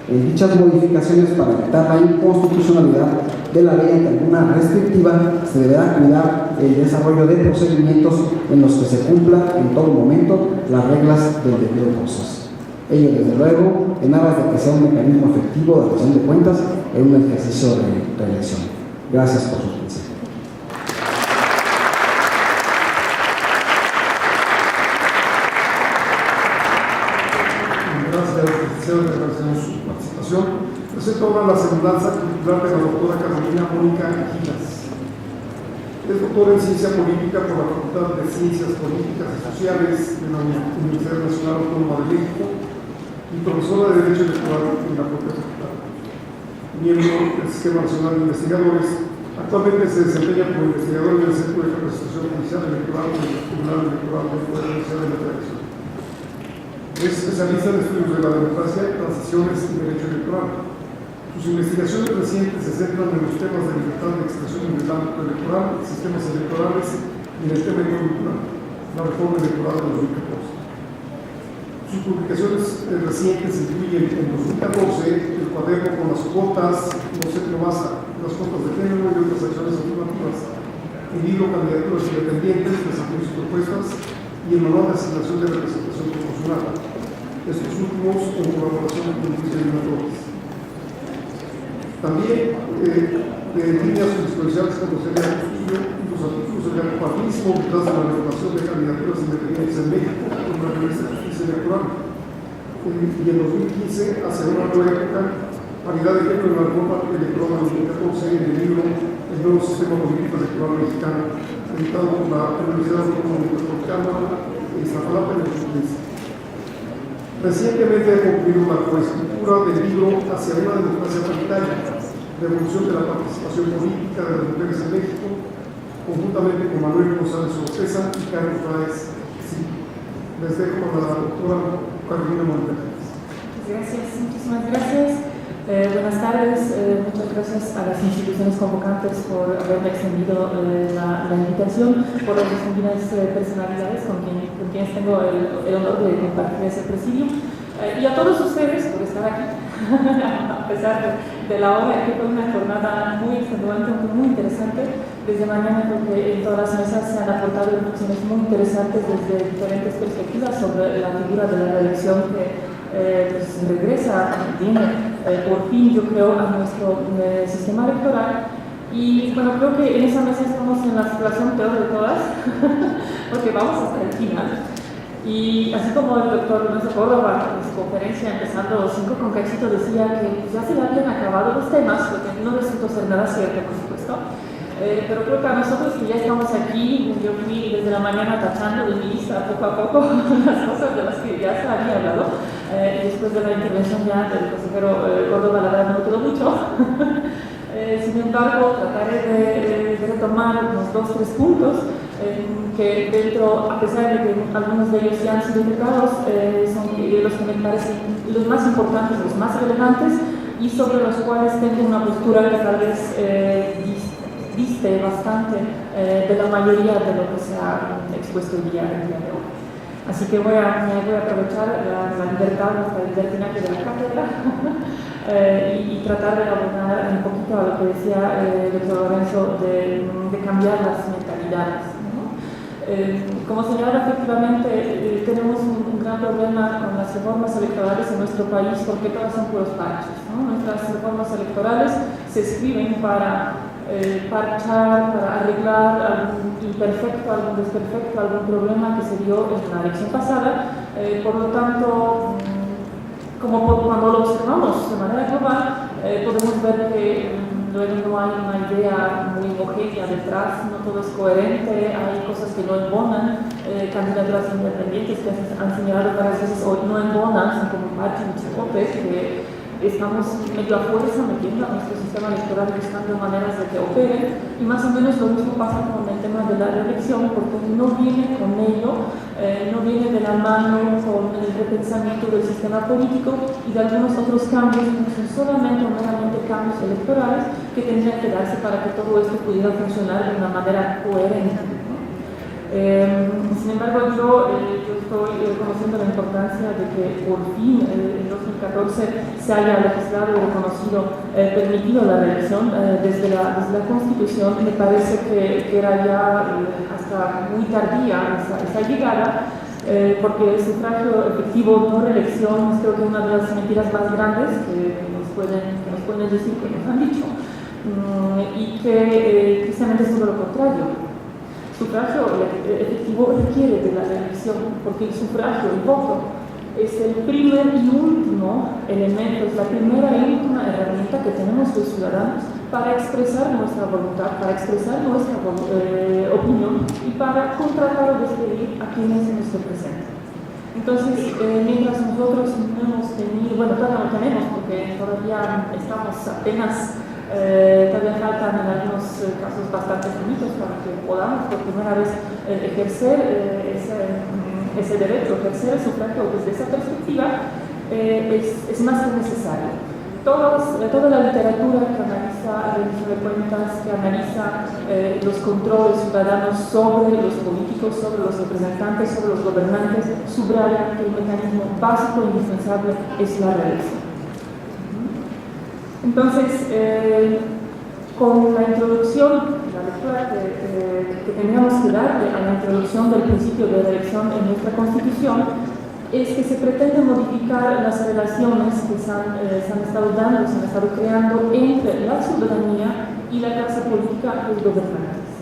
S3: En dichas modificaciones, para evitar la inconstitucionalidad de la ley ante alguna restrictiva, se deberá cuidar el desarrollo de procedimientos en los que se cumplan en todo momento las reglas del debido proceso. Ello, desde luego, en aras de que sea un mecanismo efectivo de rendición de cuentas en un ejercicio de reelección. Gracias por su atención.
S2: Agradecemos su participación. Presento ahora la semblanza titular de la doctora Carolina Mónica Gilas. Es doctora en Ciencia Política por la Facultad de Ciencias Políticas y Sociales de la Universidad Nacional Autónoma de México y profesora de Derecho Electoral en la propia facultad. Miembro del Sistema Nacional de Investigadores, actualmente se desempeña como investigador en el Centro de Representación Judicial Electoral del Tribunal Electoral del Poder Judicial de la Federación. Es especialista en estudios de la democracia, transiciones y derecho electoral. Sus investigaciones recientes se centran en los temas de libertad de expresión en el ámbito electoral, sistemas electorales y en el tema económico, la reforma electoral de 2014. Sus publicaciones recientes incluyen en 2014 el cuaderno con las cuotas, no sé qué más, las cuotas de género y otras acciones afirmativas, el libro Candidaturas Independientes, Desafíos y Propuestas, y el manual de asignación de representación proporcional, estos últimos en colaboración con Luis Elena Torres. También en líneas jurisprudenciales como sería los artículos del bipartismo detrás de la regulación de candidaturas independientes en México con la revista Justicia Electoral, y en 2015 hacia una nueva época, paridad de género en la reforma electoral de 2014 en el libro El nuevo sistema político electoral mexicano, editado por la Universidad Autónoma Metropolitana de Iztapalapa en el 2015. Recientemente ha concluido la coescritura del libro Hacia una democracia paritaria, revolución de la participación política de las mujeres en México, conjuntamente con Manuel González Oropesa y Carlos Páez. Sí. Les dejo a la doctora Carolina Montero.
S4: Gracias, muchísimas gracias. Buenas tardes, muchas gracias a las instituciones convocantes por haberme extendido la invitación, por las distinguidas personalidades con quienes tengo el honor de compartir ese presidio, y a todos ustedes por estar aquí, a pesar de la hora, que fue una jornada muy extenuante, muy interesante. Desde mañana creo que en todas las mesas se han aportado reflexiones muy interesantes desde diferentes perspectivas sobre la figura de la reelección que pues regresa, viene por fin, yo creo, a nuestro sistema electoral. Y bueno, creo que en esa mesa estamos en la situación peor de todas, porque vamos hasta el final. Y así como el doctor Lorenzo Córdoba en su conferencia, empezando 5 con cachito, decía que ya se habían acabado los temas, lo que no resultó ser nada cierto, por supuesto. Pero creo que a nosotros que ya estamos aquí, yo fui desde la mañana tachando de mi lista poco a poco las cosas de las que ya se había hablado, y después de la intervención ya del consejero Córdoba, la verdad no me quedó mucho. Sin embargo, trataré de retomar unos 2 o 3 puntos que dentro, a pesar de que algunos de ellos ya han sido tocados, son los que me parecen los más importantes, los más relevantes, y sobre los cuales tengo una postura que tal vez diste bastante de la mayoría de lo que se ha expuesto el día de hoy. Así que voy a aprovechar la libertad, la libertinaje de la cátedra y tratar de abordar un poquito a lo que decía el doctor Lorenzo de cambiar las mentalidades, ¿no? Como señalaba, efectivamente tenemos un gran problema con las reformas electorales en nuestro país, porque todas son puros parches, ¿no? Nuestras reformas electorales se escriben para parchar, para arreglar algún imperfecto, algún desperfecto, algún problema que se dio en la elección pasada. Por lo tanto, cuando lo observamos de manera global, podemos ver que luego no hay una idea muy homogénea detrás, no todo es coherente, hay cosas que no embonan, candidaturas independientes que han señalado varias veces hoy no embonan, son como parche y chicote, que estamos medio a fuerza metiendo a nuestro sistema electoral buscando maneras de que opere, y más o menos lo mismo pasa con el tema de la reelección, porque no viene con ello, no viene de la mano con el repensamiento del sistema político y de algunos otros cambios, no son solamente o meramente cambios electorales que tendrían que darse para que todo esto pudiera funcionar de una manera coherente. Sin embargo, yo estoy reconociendo la importancia de que por fin en 2014 se haya legislado y reconocido, permitido la reelección desde la Constitución. Me parece que era ya hasta muy tardía esa llegada, porque el sufragio efectivo, no reelección, es creo que una de las mentiras más grandes que nos pueden decir, que nos han dicho, y que precisamente es todo lo contrario. Sufragio efectivo requiere de la reelección, porque el sufragio, el voto, es el primer y último elemento, es la primera y última herramienta que tenemos los ciudadanos para expresar nuestra voluntad, para expresar nuestra opinión y para contratar o despedir a quienes nos representan. Entonces, mientras nosotros no hemos tenido, bueno, todavía no tenemos, porque todavía estamos apenas, todavía faltan en algunos casos bastante finitos para que podamos por primera vez ejercer ese derecho, ejercer el sufragio desde esa perspectiva, es más que necesario. Toda la literatura que analiza rendición de cuentas, que analiza los controles ciudadanos sobre los políticos, sobre los representantes, sobre los gobernantes, subraya que el mecanismo básico e indispensable es la reelección. Entonces, con la introducción, la lectura que teníamos que darle a la introducción del principio de reelección en nuestra Constitución, es que se pretende modificar las relaciones que se han estado dando, se han estado creando entre la ciudadanía y la clase política y los gobernantes.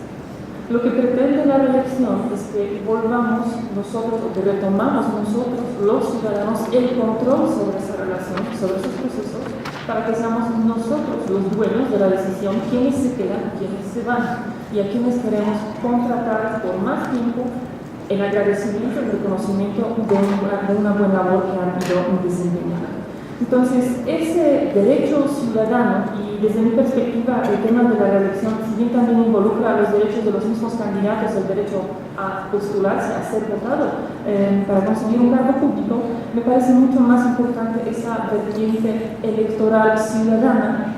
S4: Lo que pretende la reelección es que volvamos nosotros, o que retomamos nosotros, los ciudadanos, el control sobre esa relación, sobre esos procesos, para que seamos nosotros los dueños de la decisión, quiénes se quedan y quiénes se van, y a quienes queremos contratar por más tiempo en agradecimiento y reconocimiento de una buena labor que han ido desempeñando. Entonces, ese derecho ciudadano, y desde mi perspectiva el tema de la reelección, si bien también involucra los derechos de los mismos candidatos, el derecho a postularse, a ser votado para conseguir un cargo público, me parece mucho más importante esa vertiente electoral ciudadana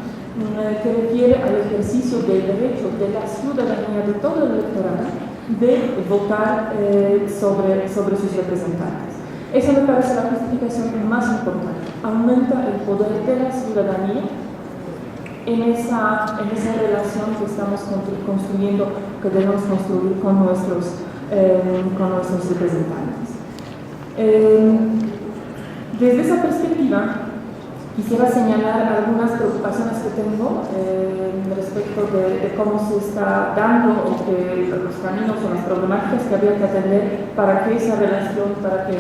S4: que refiere al ejercicio del derecho de la ciudadanía, de todo el electorado, de votar sobre sus representantes. Esa me parece la justificación más importante. Aumenta el poder de la ciudadanía en esa relación que estamos construyendo, que debemos construir con nuestros representantes. Desde esa perspectiva, quisiera señalar algunas preocupaciones que tengo respecto de cómo se está dando los caminos o las problemáticas que habría que atender para que esa relación, para que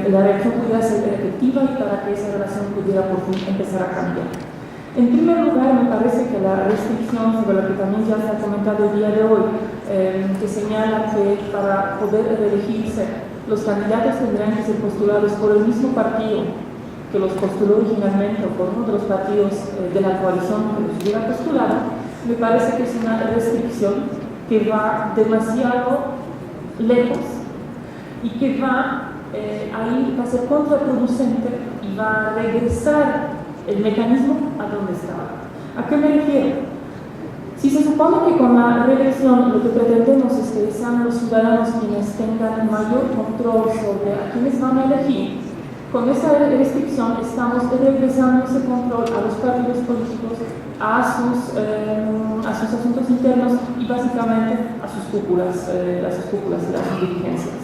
S4: la reacción pudiera ser efectiva y para que esa relación pudiera por fin empezar a cambiar. En primer lugar, me parece que la restricción sobre la que también ya se ha comentado el día de hoy, que señala que para poder reelegirse los candidatos tendrán que ser postulados por el mismo partido que los postuló originalmente o por uno de los partidos de la coalición que los hubiera postulado, me parece que es una restricción que va demasiado lejos y que va a ser contraproducente y va a regresar el mecanismo a donde estaba. ¿A qué me refiero? Si se supone que con la reelección lo que pretendemos es que sean los ciudadanos quienes tengan mayor control sobre a quienes van a elegir, con esa restricción estamos regresando ese control a los partidos políticos, a sus asuntos internos y básicamente a sus cúpulas y a sus dirigencias.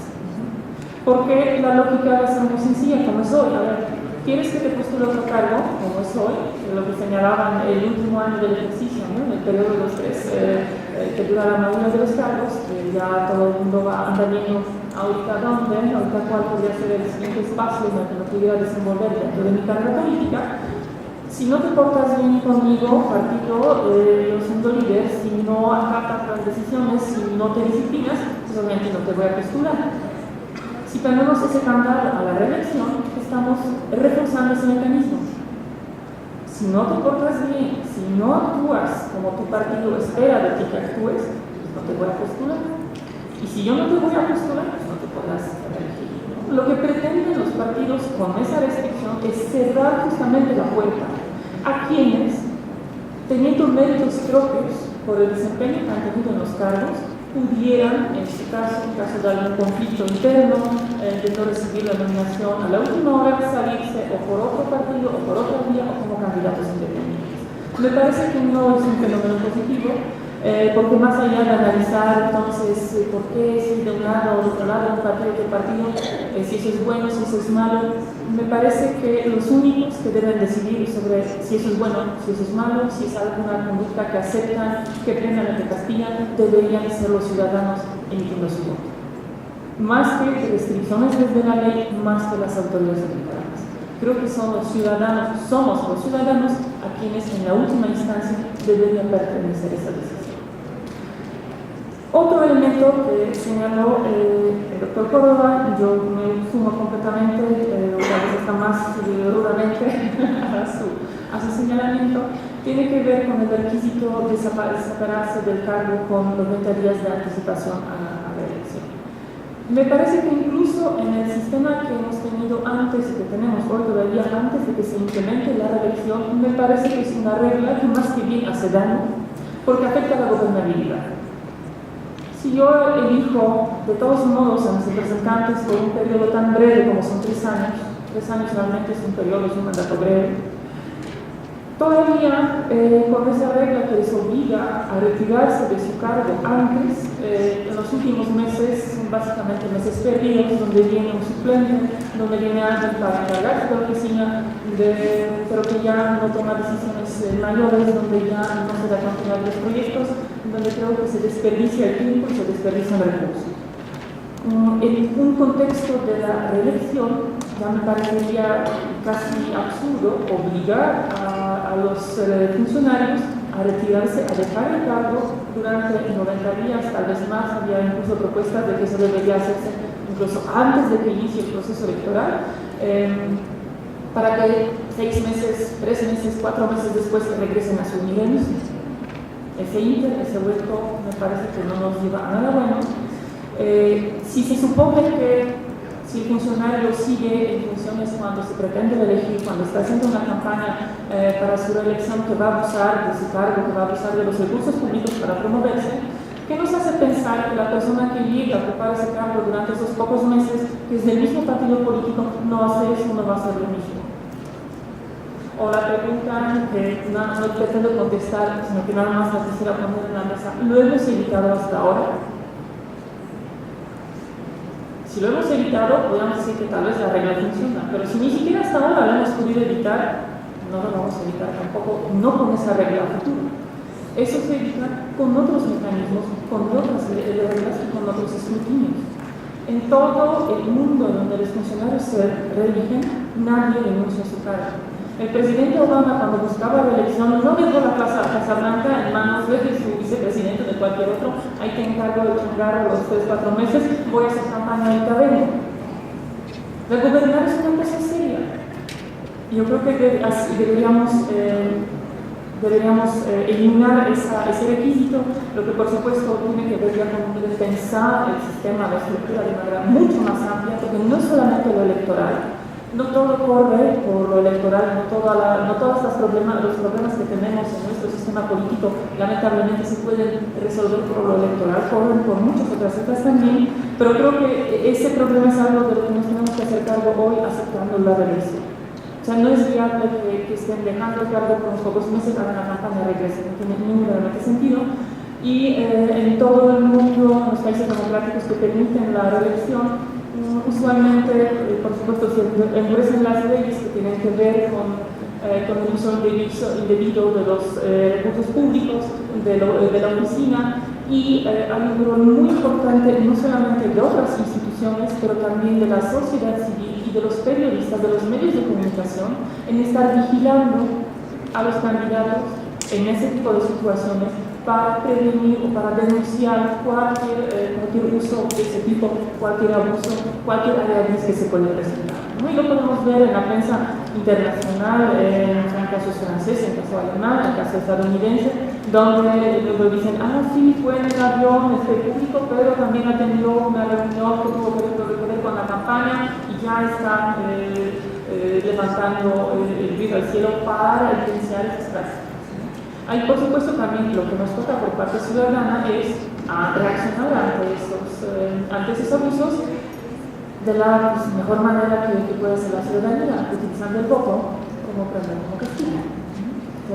S4: Porque la lógica va a ser muy sencilla, como es hoy. A ver, ¿quieres que te postule otro cargo, como es hoy? Lo que señalaban el último año del ejercicio, ¿no? En el periodo de los 3 que dura la mayoría de los cargos, que ya todo el mundo anda viendo ahorita cuál podría ser el siguiente espacio en el que me pudiera desenvolver dentro de mi carrera política. Si no te portas bien conmigo, partido, siendo líder, si no acatas las decisiones, si no te disciplinas, pues obviamente no te voy a postular. Si tenemos ese candado a la reelección, estamos reforzando ese mecanismo. Si no te portas bien, si no actúas como tu partido espera de ti que actúes, pues no te voy a postular. Y si yo no te voy a postular, pues no te podrás elegir. Lo que pretenden los partidos con esa restricción es cerrar justamente la puerta a quienes, teniendo méritos propios por el desempeño que han tenido en los cargos, pudieran, en este caso, en caso de algún conflicto interno, de no recibir la nominación a la última hora, salirse o por otro partido o por otra vía o como candidatos independientes. Me parece que no es un fenómeno positivo, porque más allá de analizar entonces por qué si de un lado o de otro lado, un partido de partido, si eso es bueno, si eso es malo, me parece que los únicos que deben decidir sobre si eso es bueno, si eso es malo, si es alguna conducta que aceptan, que premian o que castigan, deberían ser los ciudadanos emitiendo su voto. Más que restricciones desde la ley, más que las autoridades electorales. Creo que somos los ciudadanos a quienes en la última instancia debería pertenecer esa decisión. Otro elemento que señaló el doctor Córdoba, yo me sumo completamente, o tal vez está más rudamente a su señalamiento, tiene que ver con el requisito de separarse del cargo con 90 días de anticipación a la elección. Me parece que incluso en el sistema que hemos tenido antes y que tenemos hoy todavía antes de que se implemente la reelección, me parece que es una regla que más que bien hace daño porque afecta a la gobernabilidad. Si yo elijo de todos modos a mis representantes por un periodo tan breve como son 3 años realmente es un periodo, es un mandato breve, todavía con esa regla que les obliga a retirarse de su cargo antes, en los últimos meses son básicamente meses perdidos, donde viene un suplente, donde viene alguien para encargarse de la oficina, pero que ya no toma decisiones mayores, donde ya no se da continuidad de los proyectos, donde creo que se desperdicia el tiempo y se desperdician recursos. En un contexto de la reelección, ya me parecería casi absurdo obligar a los funcionarios a retirarse, a dejar el cargo durante 90 días, tal vez más. Había incluso propuestas de que eso debería hacerse incluso antes de que inicie el proceso electoral. para que 6 meses, 3 meses, 4 meses después regresen a su nivel mismo. Ese vuelco me parece que no nos lleva a nada bueno. Si se supone que si el funcionario sigue en funciones cuando se pretende elegir, cuando está haciendo una campaña para su reelección, que va a abusar de su cargo, que va a abusar de los recursos públicos para promoverse, ¿qué nos hace pensar que la persona que llega a ocupar ese cargo durante esos pocos meses, que es del mismo partido político, no hace eso, no va a hacer lo mismo? O la pregunta que no pretendo contestar, sino que nada más la quisiera poner en la mesa, ¿lo hemos evitado hasta ahora? Si lo hemos evitado, podemos decir que tal vez la regla funciona, pero si ni siquiera hasta ahora lo hemos podido evitar, no lo vamos a evitar tampoco, no con esa regla futura. Eso se evita con otros mecanismos, con otras reglas y con otros escrutinios. En todo el mundo donde los funcionarios se reeligen, nadie renuncia a su cargo. El presidente Obama, cuando buscaba reelección, no dejó la Casa Blanca en manos de su vicepresidente, de cualquier otro. Ahí te encargo de chingar los 3-4 meses, voy a hacer campaña del cabello. La gobernar es una cosa seria. Yo creo que deberíamos eliminar ese requisito, lo que por supuesto tiene que ver ya con pensar el sistema, la estructura de manera mucho más amplia, porque no es solamente lo electoral. No todo corre por lo electoral, no todos los problemas que tenemos en nuestro sistema político lamentablemente se pueden resolver por lo electoral, corren por muchas otras cosas también, pero creo que ese problema es algo de lo que nos tenemos que hacer cargo hoy aceptando la regresión. O sea, no es viable que estén dejando el cargo por unos pocos meses para una campaña de regresión, no tiene ningún sentido. Y en todo el mundo, en los países democráticos que permiten la reelección, usualmente, por supuesto, se endurecen las leyes que tienen que ver con el uso indebido de los recursos públicos, de la oficina, y hay un rol muy importante, no solamente de otras instituciones, pero también de la sociedad civil y de los periodistas, de los medios de comunicación, en estar vigilando a los candidatos en ese tipo de situaciones, para prevenir o para denunciar cualquier uso de ese tipo, cualquier abuso, cualquier área que se puede presentar, ¿no? Y lo podemos ver en la prensa internacional, en casos franceses, en caso alemán, en caso estadounidense, donde luego dicen, sí, fue en el avión público, pero también ha tenido una reunión que tuvo que ver con la campaña y ya está levantando el grito al cielo para evidenciar esas prácticas. Hay, por supuesto, también lo que nos toca por parte ciudadana es reaccionar ante esos abusos de la mejor manera que puede ser la ciudadanía, utilizando el voto como problema, como castigo.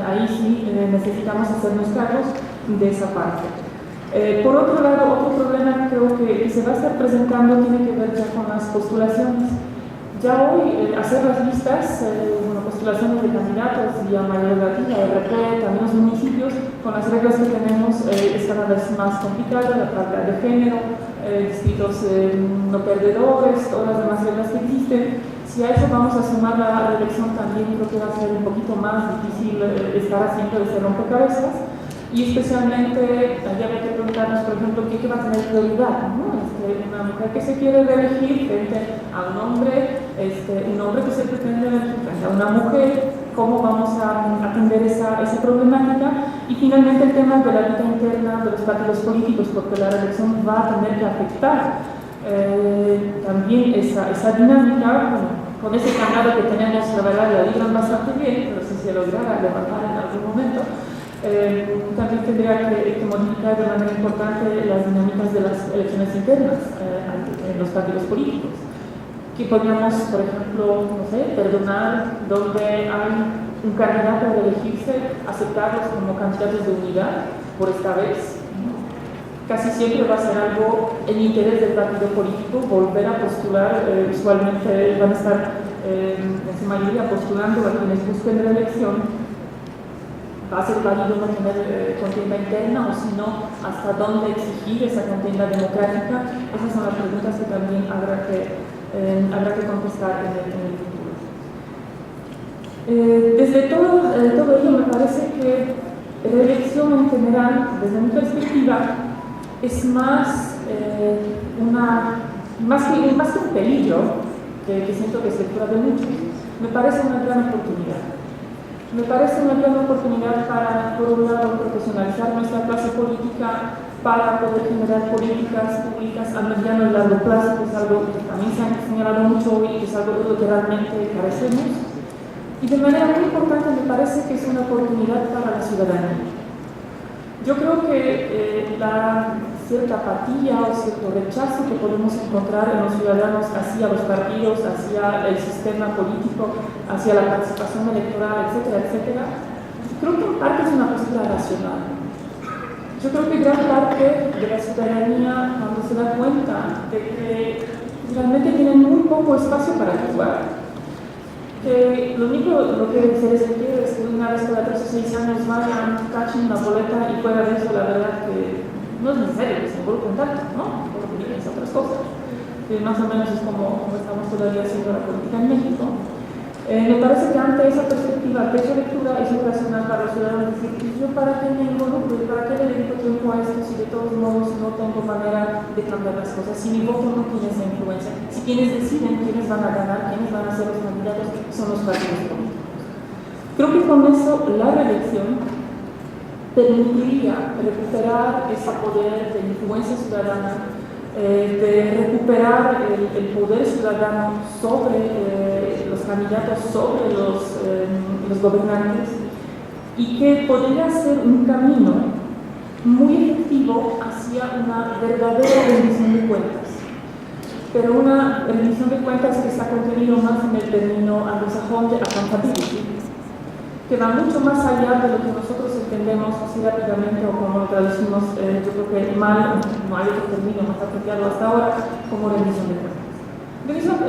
S4: Ahí sí necesitamos hacernos cargos de esa parte. Por otro lado, otro problema que creo que se va a estar presentando tiene que ver ya con las postulaciones. Ya hoy, hacer las listas, postulaciones de candidatos vía mayoría relativa, RP, también los municipios, con las reglas que tenemos, es cada vez más complicado, la falta de género, distritos no perdedores, todas las demás reglas que existen. Si a eso vamos a sumar la reelección, también creo que va a ser un poquito más difícil estar haciendo ese rompecabezas. Y especialmente, habría que preguntarnos, por ejemplo, ¿qué va a tener prioridad? ¿No? Una mujer que se quiere reelegir frente a un hombre que se pretende elegir frente a una mujer, ¿cómo vamos a atender esa problemática? Y finalmente el tema de la vida interna de los partidos políticos, porque la reelección va a tener que afectar también esa dinámica. Con ese candado que tenemos, la verdad, la libran bastante bien, pero si se lograra levantar en algún momento, también tendría que modificar de manera importante las dinámicas de las elecciones internas en los partidos políticos. Que podríamos, por ejemplo, perdonar donde hay un candidato a elegirse, aceptarlos como candidatos de unidad por esta vez. Casi siempre va a ser algo en interés del partido político, volver a postular, usualmente van a estar en su mayoría postulando a quienes busquen reelección. ¿Va a ser válido no tener contienda interna o si no, hasta dónde exigir esa contienda democrática? Esas son las preguntas que también habrá que contestar en el futuro. Desde todo ello me parece que reelección en general, desde mi perspectiva, es más que un peligro que siento que se trata de mucho. me parece una gran oportunidad. Me parece una gran oportunidad para, por un lado, profesionalizar nuestra clase política, para poder generar políticas públicas a mediano y largo plazo, que es algo que también se ha señalado mucho hoy y que es algo de lo que realmente carecemos. Y de manera muy importante me parece que es una oportunidad para la ciudadanía. Yo creo que la cierta apatía o cierto rechazo que podemos encontrar en los ciudadanos hacia los partidos, hacia el sistema político, hacia la participación electoral, etcétera, etcétera, creo que en parte es una postura racional. Yo creo que gran parte de la ciudadanía, cuando se da cuenta de que realmente tienen muy poco espacio para actuar, que lo único lo que se les requiere es que una vez cada 3 o 6 años vayan, cachen una boleta y fuera de eso, la verdad que no es necesario que se involucren tanto, ¿no? Porque tienen otras cosas. Que más o menos es como estamos todavía haciendo la política en México. Me parece que ante esa perspectiva de lectura es muy racional para los ciudadanos decir, ¿yo para qué me involucro? ¿Para qué le dedico tiempo a esto si de todos modos no tengo manera de cambiar las cosas? Si mi voto no tiene esa influencia, si quienes deciden quiénes van a ganar, quiénes van a ser los candidatos, son los partidos políticos. Creo que con eso la reelección permitiría recuperar ese poder de influencia ciudadana, de recuperar el poder ciudadano sobre los candidatos, sobre los gobernantes, y que podría ser un camino muy efectivo hacia una verdadera rendición de cuentas. Pero una rendición de cuentas que está contenido más en el término anglosajón de accountability, que va mucho más allá de lo que nosotros entendemos así rápidamente o como lo traducimos, yo creo que mal, no hay otro término más apropiado hasta ahora, como rendición de cuentas.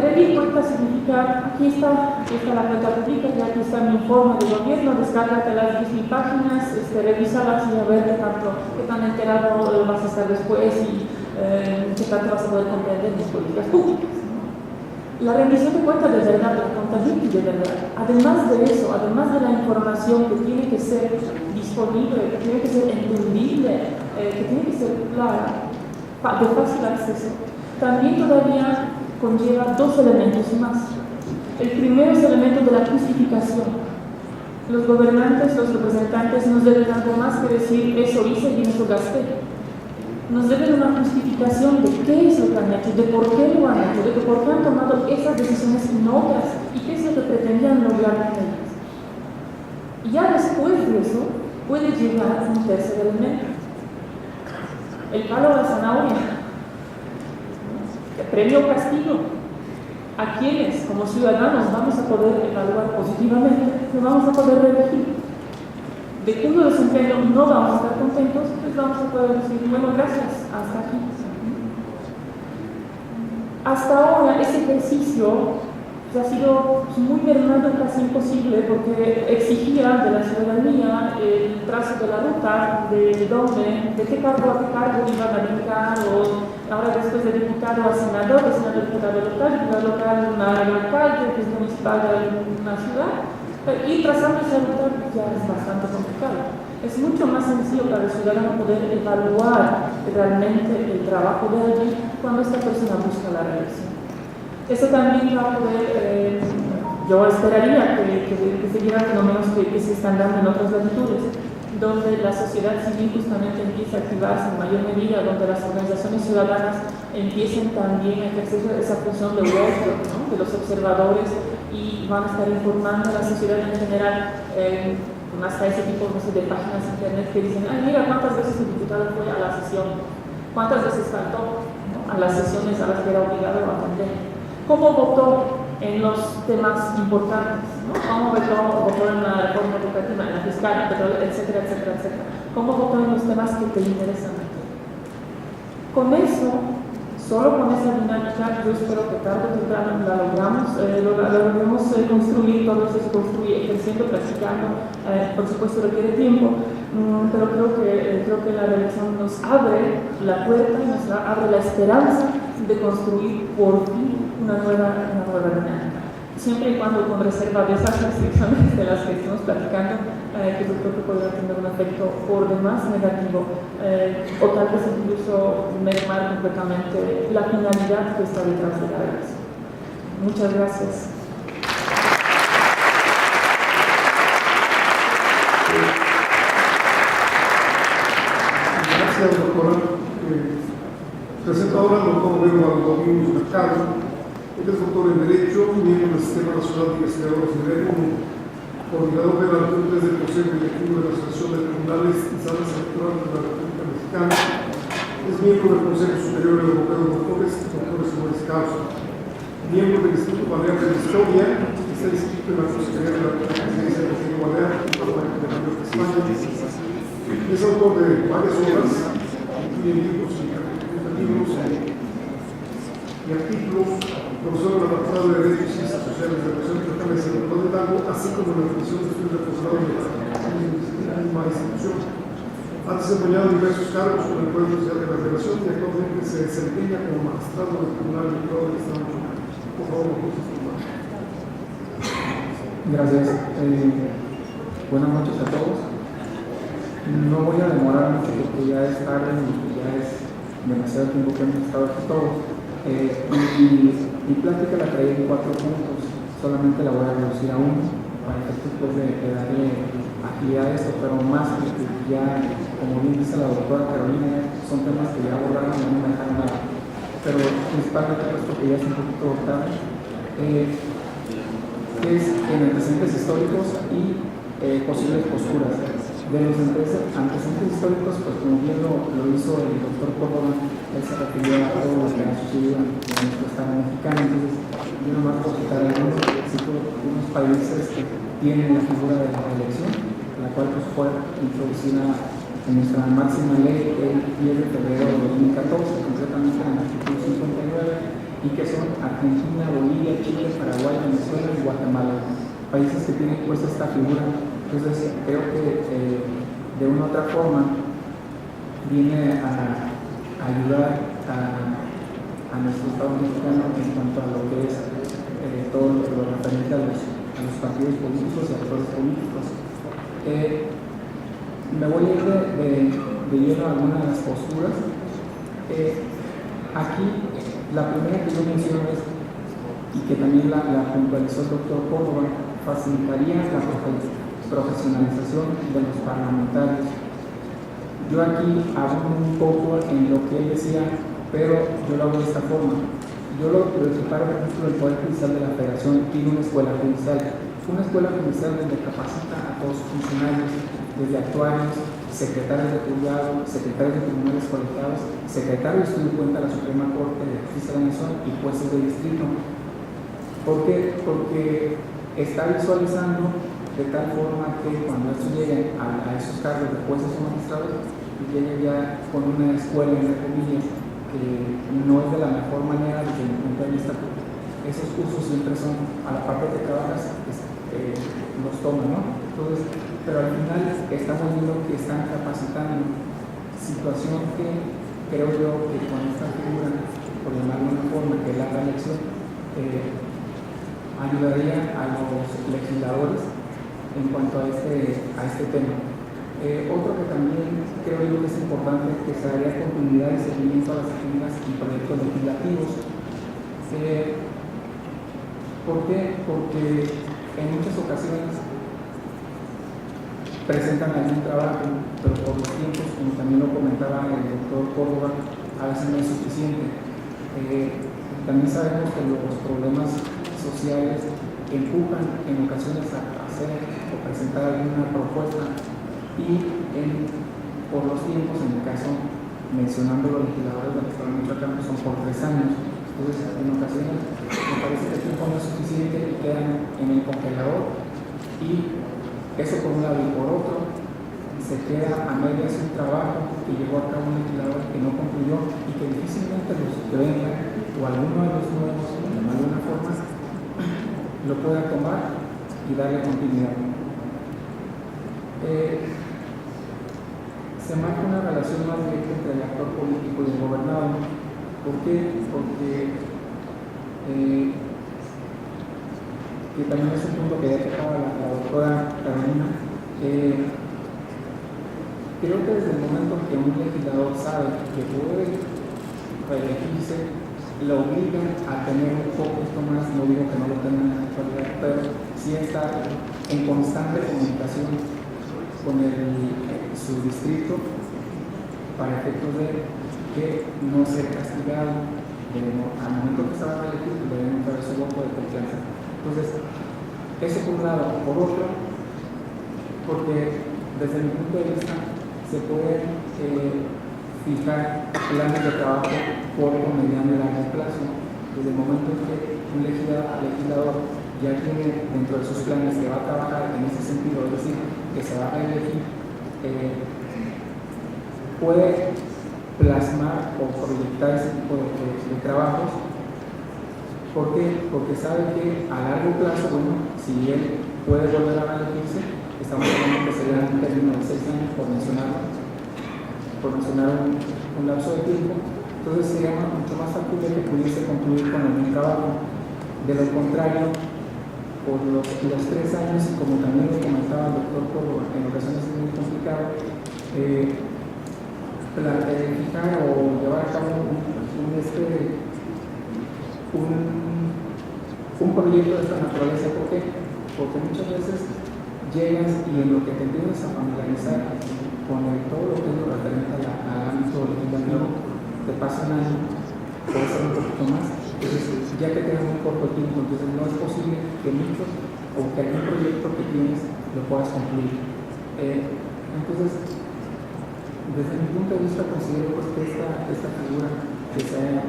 S4: Rendir cuentas significa, aquí está la cuenta pública, y aquí está mi informe de gobierno, descárgate las 10.000 páginas, revísalas y a ver qué tan enterado vas a estar después y qué tanto vas a poder comprender mis políticas públicas. La rendición de cuentas de verdad, la accountability de verdad, además de eso, además de la información que tiene que ser disponible, que tiene que ser entendible, que tiene que ser clara, de fácil acceso, también todavía conlleva 2 elementos y más. El primero es el elemento de la justificación. Los gobernantes, los representantes nos deben algo más que decir eso hice y eso gasté. Nos deben una justificación de qué es lo que han hecho, de por qué lo han hecho, de por qué han tomado esas decisiones y no otras, y qué es lo que pretendían lograr con ellas. Y ya después de eso puede llegar un tercer elemento, el palo a la zanahoria, el premio o castigo, a quienes como ciudadanos vamos a poder evaluar positivamente, que vamos a poder reelegir. De cuyo desempeño no vamos a estar contentos, pues vamos a poder decir, bueno, gracias, hasta aquí. Hasta ahora ese ejercicio ha sido muy mermado, casi imposible, porque exigía de la ciudadanía el trazo de la ruta, de dónde, de qué cargo a qué cargo iban a brincar, o ahora después de diputado a senador, de senador a diputado local, un alcalde, que es municipal de una ciudad. Ir trazando esa ruta ya es bastante complicado. Es mucho más sencillo para el ciudadano poder evaluar realmente el trabajo de alguien cuando esta persona busca la reelección. Eso también va a poder, yo esperaría que se dieran fenómenos que se están dando en otras latitudes, donde la sociedad civil justamente empieza a activarse en mayor medida, donde las organizaciones ciudadanas empiecen también a ejercer esa función de watchdog, ¿no? De los observadores, y van a estar informando a la sociedad en general, hasta ese tipo de páginas de internet que dicen, ay, mira cuántas veces el diputado fue a la sesión, cuántas veces faltó, ¿no? A las sesiones a las que era obligado a atender, cómo votó en los temas importantes, ¿no? Cómo votó en la reforma educativa, en la fiscal, etcétera, etcétera, etcétera, cómo votó en los temas que te interesan. Con eso, solo con esa dinámica, yo espero que tarde o temprano la logramos, logremos construir, todo eso se construye ejerciendo, practicando, por supuesto requiere tiempo, pero creo que la reelección nos abre la puerta, nos abre la esperanza de construir por fin una nueva dinámica. Siempre y cuando con reserva de esas restricciones de las que estamos platicando, que yo creo que podrá tener un efecto por demás negativo, o tal vez incluso mermar completamente la finalidad que está detrás de la reelección. Muchas gracias.
S2: Presento ahora al doctor Roberto Valdovinos Mercado. Él es doctor en Derecho, miembro del Sistema Nacional de Investigadores de Derecho, coordinador de la Junta del Consejo Directivo de la Asociación de Tribunales y Salas Electorales de la República Mexicana. Es miembro del Consejo Superior de Abogados Doctores y Doctores Honoris Causa. Miembro del Instituto Balear de Historia, está inscrito en la Consejería de la Presidencia del Consejo Balear y Parlamento de Mayor de España. Es autor de varias obras, incluyen libros y artículos, profesor de la Facultad de Derecho y Ciencias Sociales de la Universidad Mexicana de San Antonio de Hidalgo, así como en la Comisión de Estudios de Posgrado de la misma institución. Ha desempeñado diversos cargos con el Poder Social de la Federación y actualmente se desempeña como magistrado del Tribunal Electoral del Estado de México. Por favor,
S5: gracias. Buenas noches a todos. No voy a demorar mucho porque ya es tarde y ya es demasiado tiempo que hemos estado aquí todos. Mi plática la traía en 4 puntos, solamente la voy a reducir a uno para efectos de darle agilidad a esto, pero más que ya, como bien dice la doctora Carolina, son temas que ya abordaron y no me dejaron nada. Pero principalmente pues porque ya es un poquito tarde, es en antecedentes históricos y posibles posturas. De los antecedentes históricos, pues como bien lo hizo el doctor Córdoba, él se refirió a todo lo que ha sucedido en nuestro estado mexicano. Entonces, yo nomás puedo citar unos países que tienen la figura de la reelección, la cual pues, fue introducida en nuestra máxima ley el 10 de febrero de 2014, concretamente en el artículo 59, y que son Argentina, Bolivia, Chile, Paraguay, Venezuela y Guatemala, países que tienen puesta esta figura. Entonces, creo que de una u otra forma viene a ayudar a nuestro Estado mexicano en cuanto a lo que es todo lo referente a los partidos políticos y actores políticos. Me voy a ir de lleno a algunas de las posturas. Aquí, la primera que yo menciono es, y que también la puntualizó el doctor Córdoba, facilitaría la profesionalización de los parlamentarios. Yo aquí hago un poco en lo que él decía, pero yo lo hago de esta forma. Yo lo separo, por ejemplo, el Poder Judicial de la Federación tiene una escuela judicial donde capacita a todos sus funcionarios, desde actuarios, secretarios de juzgado, secretarios de tribunales colegiados, secretarios de estudio de cuenta de la Suprema Corte de Justicia de la Nación y jueces de distrito. ¿Por qué? Porque está visualizando de tal forma que cuando estos lleguen a esos cargos de jueces o magistrados, lleguen ya con una escuela, entre comillas, que no es de la mejor manera desde mi punto de vista. Esos cursos siempre son a la parte que trabajas, los toman, ¿no? Entonces, pero al final estamos viendo que están capacitando, situación que creo yo que con esta figura, por llamarlo de una forma, que es la reelección, ayudaría a los legisladores en cuanto a este tema. Otro que también creo yo que es importante, que se daría continuidad y seguimiento a las agendas y proyectos legislativos. ¿Por qué? Porque en muchas ocasiones presentan algún trabajo, pero por los tiempos, como también lo comentaba el doctor Córdoba, a veces no es suficiente. También sabemos que los problemas sociales empujan en ocasiones a hacer o presentar alguna propuesta y por los tiempos, en el caso mencionando los legisladores del Estado de Michoacán, son por 3 años. Entonces, en ocasiones me parece que el tiempo no es suficiente y quedan en el congelador, y eso por un lado, y por otro se queda a medias un trabajo que llevó a cabo un legislador que no concluyó y que difícilmente los que vengan o alguno de los nuevos, de alguna forma, lo pueda tomar y darle continuidad. Se marca una relación más directa entre el actor político y el gobernado. ¿Por qué? Porque que también es un punto que ya tocaba la doctora Carolina. Creo que desde el momento que un legislador sabe que puede reelegirse, lo obligan a tener un poquito más, no digo que no lo tengan en la actualidad, pero sí estar en constante comunicación con su distrito para efectos de que no ser castigado, al momento que se va a elegir, debemos dar su voto de confianza. Entonces, eso por un lado. Por otro, porque desde mi punto de vista se pueden fijar planes de trabajo corto, mediano y largo plazo. Desde el momento en que un legislador ya tiene dentro de sus planes que va a trabajar en ese sentido, es decir, que se va a elegir, puede plasmar o proyectar ese tipo de trabajos. ¿Por qué? Porque sabe que a largo plazo, bueno, si él puede volver a elegirse, estamos hablando que sería un término de 6 años, por mencionar un lapso de tiempo. Entonces sería mucho más factible que pudiese concluir con el trabajo. De lo contrario, por los 3 años, y como también lo comentaba el doctor Córdoba, en ocasiones es muy complicado fijar o llevar a cabo un proyecto de esta naturaleza. ¿Por qué? Porque muchas veces llegas y en lo que te empiezas a familiarizar con todo lo que es lo referente al ámbito legislativo, te pasa un año, puede ser un poquito más. Entonces, ya te queda muy corto tiempo, entonces no es posible que muchos o que algún proyecto que tienes lo puedas concluir. Entonces, desde mi punto de vista, considero pues, que esta figura que se ha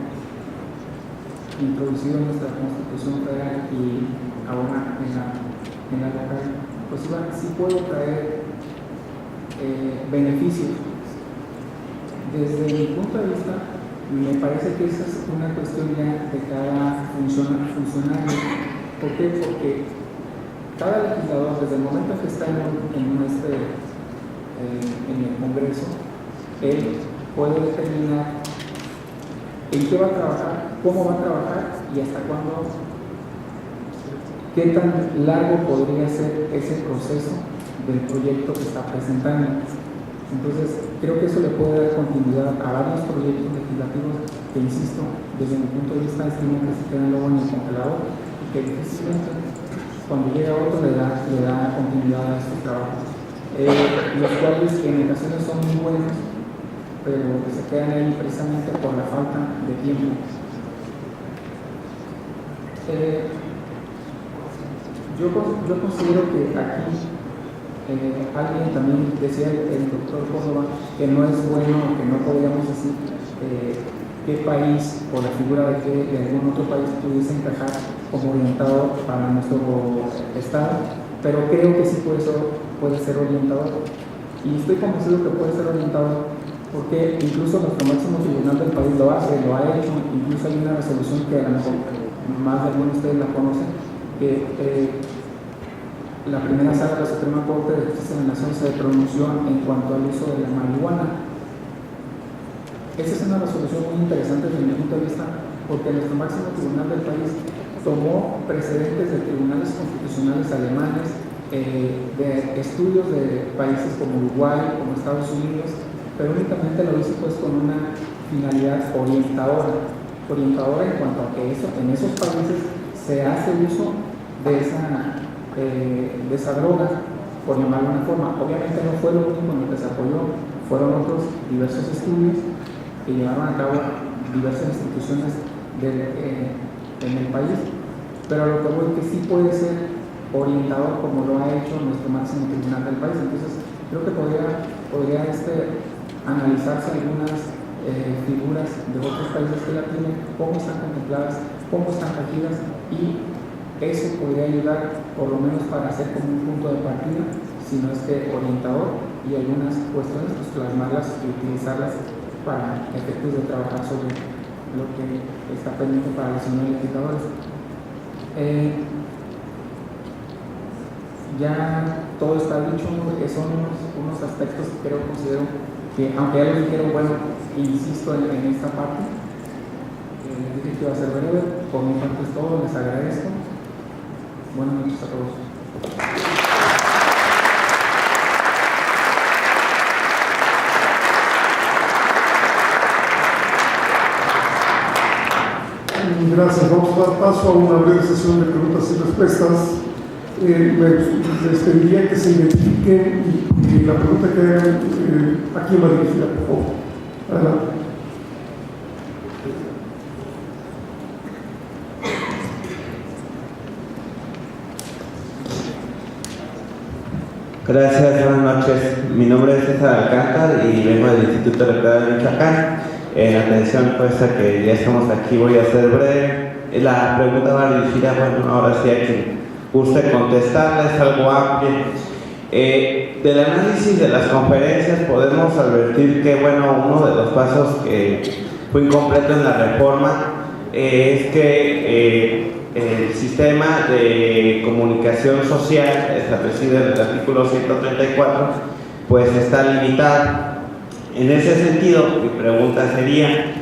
S5: introducido en nuestra Constitución Federal y ahora en la local, pues sí puede traer beneficios. Desde mi punto de vista, me parece que esa es una cuestión ya de cada funcionario. ¿Por qué? Porque cada legislador, desde el momento que está en el Congreso, él puede determinar en qué va a trabajar, cómo va a trabajar y hasta cuándo, qué tan largo podría ser ese proceso del proyecto que está presentando. Entonces, creo que eso le puede dar continuidad a varios proyectos legislativos que, insisto, desde mi punto de vista, estimo que se quedan luego en el congelador y que difícilmente, cuando llega otro, le da continuidad a estos trabajos. Los cuales en ocasiones son muy buenos, pero que se quedan ahí precisamente por la falta de tiempo. Yo considero que aquí alguien también decía, el doctor Córdoba, que no es bueno, que no podríamos decir qué país o la figura de algún otro país pudiese encajar como orientador para nuestro estado, pero creo que sí puede ser orientador. Y estoy convencido que puede ser orientador porque incluso nuestro máximo tribunal del país lo ha hecho. Incluso hay una resolución que a lo mejor más de algunos de ustedes la conocen, que la primera sala de la Suprema Corte de Justicia de la Nación se pronunció en cuanto al uso de la marihuana. Esa es una resolución muy interesante desde mi punto de vista, porque nuestro máximo tribunal del país tomó precedentes de tribunales constitucionales alemanes, de estudios de países como Uruguay, como Estados Unidos, pero únicamente lo hizo pues con una finalidad orientadora en cuanto a que en esos países se hace uso de esa droga, por llamarlo de una forma. Obviamente no fue lo único en lo que se apoyó, fueron otros diversos estudios que llevaron a cabo diversas instituciones en el país, pero a lo que voy que sí puede ser orientador como lo ha hecho nuestro máximo tribunal del país. Entonces creo que podría analizarse algunas figuras de otros países que la tienen, cómo están contempladas, cómo están regidas, y eso podría ayudar por lo menos para hacer como un punto de partida, si no es que orientador, y algunas cuestiones pues plasmarlas y utilizarlas para efectos de trabajar sobre lo que está pendiente para los señores legisladores. Ya todo está dicho, son unos aspectos que considero que, aunque ya lo dijeron, bueno, insisto en esta parte, dije que iba a ser breve. Por mi parte es todo, les agradezco. Buenas noches a todos.
S2: Gracias. Vamos a dar paso a una breve sesión de preguntas y respuestas. Les pediría que se identifiquen y la pregunta que hagan, ¿a quién va dirigida, por favor? Adelante.
S6: Gracias, buenas noches. Mi nombre es César Alcántar y vengo del Instituto Electoral de Michoacán. En atención pues a que ya estamos aquí, voy a ser breve. La pregunta va dirigida, bueno, ahora sí a quien guste contestarla, es algo amplio. Del análisis de las conferencias podemos advertir que, bueno, uno de los pasos que fue incompleto en la reforma es que el sistema de comunicación social establecido en el artículo 134 pues está limitado. En ese sentido, mi pregunta sería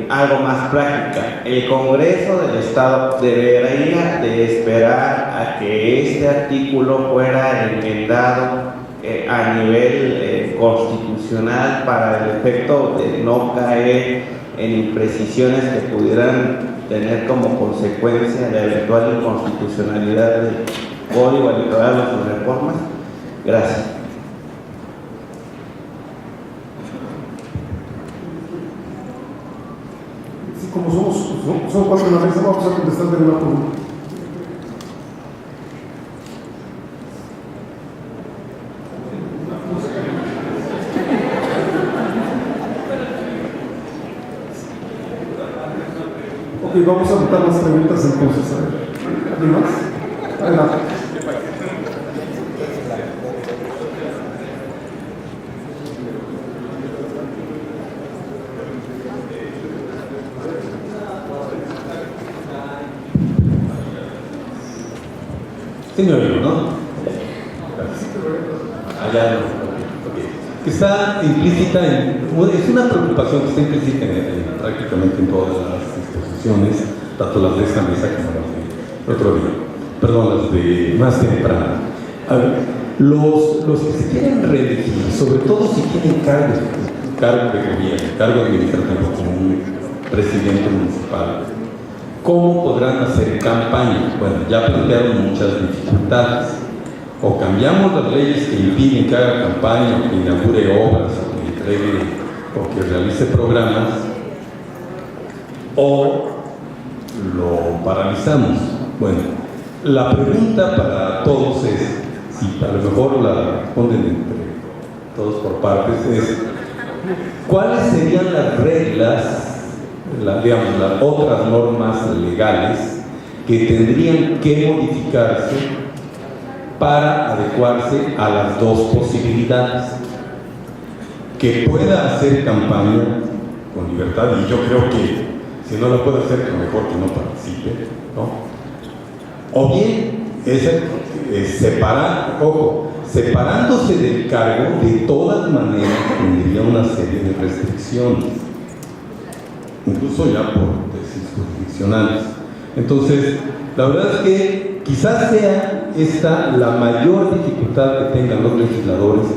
S6: algo más práctica. ¿El Congreso del Estado debería de esperar a que este artículo fuera enmendado a nivel constitucional para el efecto de no caer en imprecisiones que pudieran tener como consecuencia la eventual inconstitucionalidad del Código Electoral o sus reformas? Gracias.
S2: Sí, como somos cuatro en la mesa, vamos a contestar de una por una. Ok, vamos a anotar las preguntas entonces. ¿Alguien más? Adelante.
S7: Sí me oigo, ¿no? Allá no. Okay. Que está implícita es una preocupación que está implícita prácticamente en todas las disposiciones, tanto las de esta mesa como las de otro día. Perdón, las de más temprano. A ver, los que se quieren reelegir, sobre todo si tienen cargo de gobierno, cargo administrativo como un presidente municipal, ¿cómo podrán hacer campaña? Bueno, ya plantearon muchas dificultades. O cambiamos las leyes que impiden que haga campaña, o que inaugure obras, o que entregue, o que realice programas, o lo paralizamos. Bueno, la pregunta para todos es, si a lo mejor la responden entre todos por partes, es ¿cuáles serían las reglas, digamos, las otras normas legales que tendrían que modificarse para adecuarse a las dos posibilidades? Que pueda hacer campaña con libertad, y yo creo que si no la puede hacer, que mejor que no participe, ¿no? O bien separándose del cargo, de todas maneras tendría una serie de restricciones, incluso ya por tesis jurisdiccionales. Entonces, la verdad es que quizás sea esta la mayor dificultad que tengan los legisladores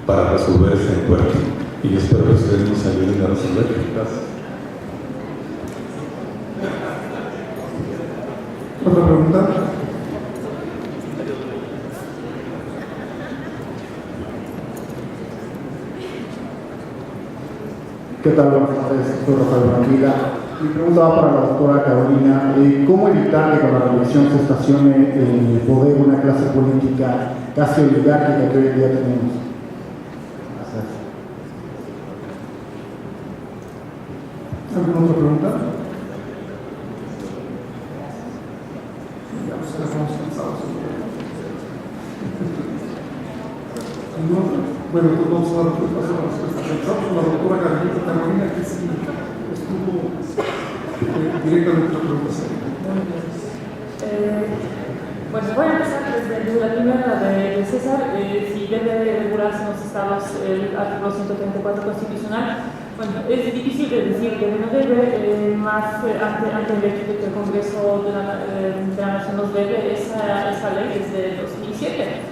S7: para resolver este encuentro. Y espero que ustedes nos ayuden a resolverlo. Gracias.
S2: ¿Otra pregunta?
S8: ¿Qué tal? Buenas tardes, soy Rafael Brambila. Mi pregunta va para la doctora Carolina. ¿Cómo evitar que con la revisión se estacione el poder una clase política casi oligárquica que hoy en día tenemos? Gracias.
S2: ¿Alguna otra pregunta? Ya nos estamos cansados. ¿Alguna otra? Bueno, pues vamos a dar paso a la respuesta. Empezamos con la doctora Carolina, que sí estuvo directamente la pregunta.
S4: Pues voy a empezar desde la primera de César, si debe regularse en los estados el artículo 134 constitucional. Bueno, es difícil de decir que no debe, más ante el hecho de que el Congreso de la Nación nos debe esa ley desde 2007.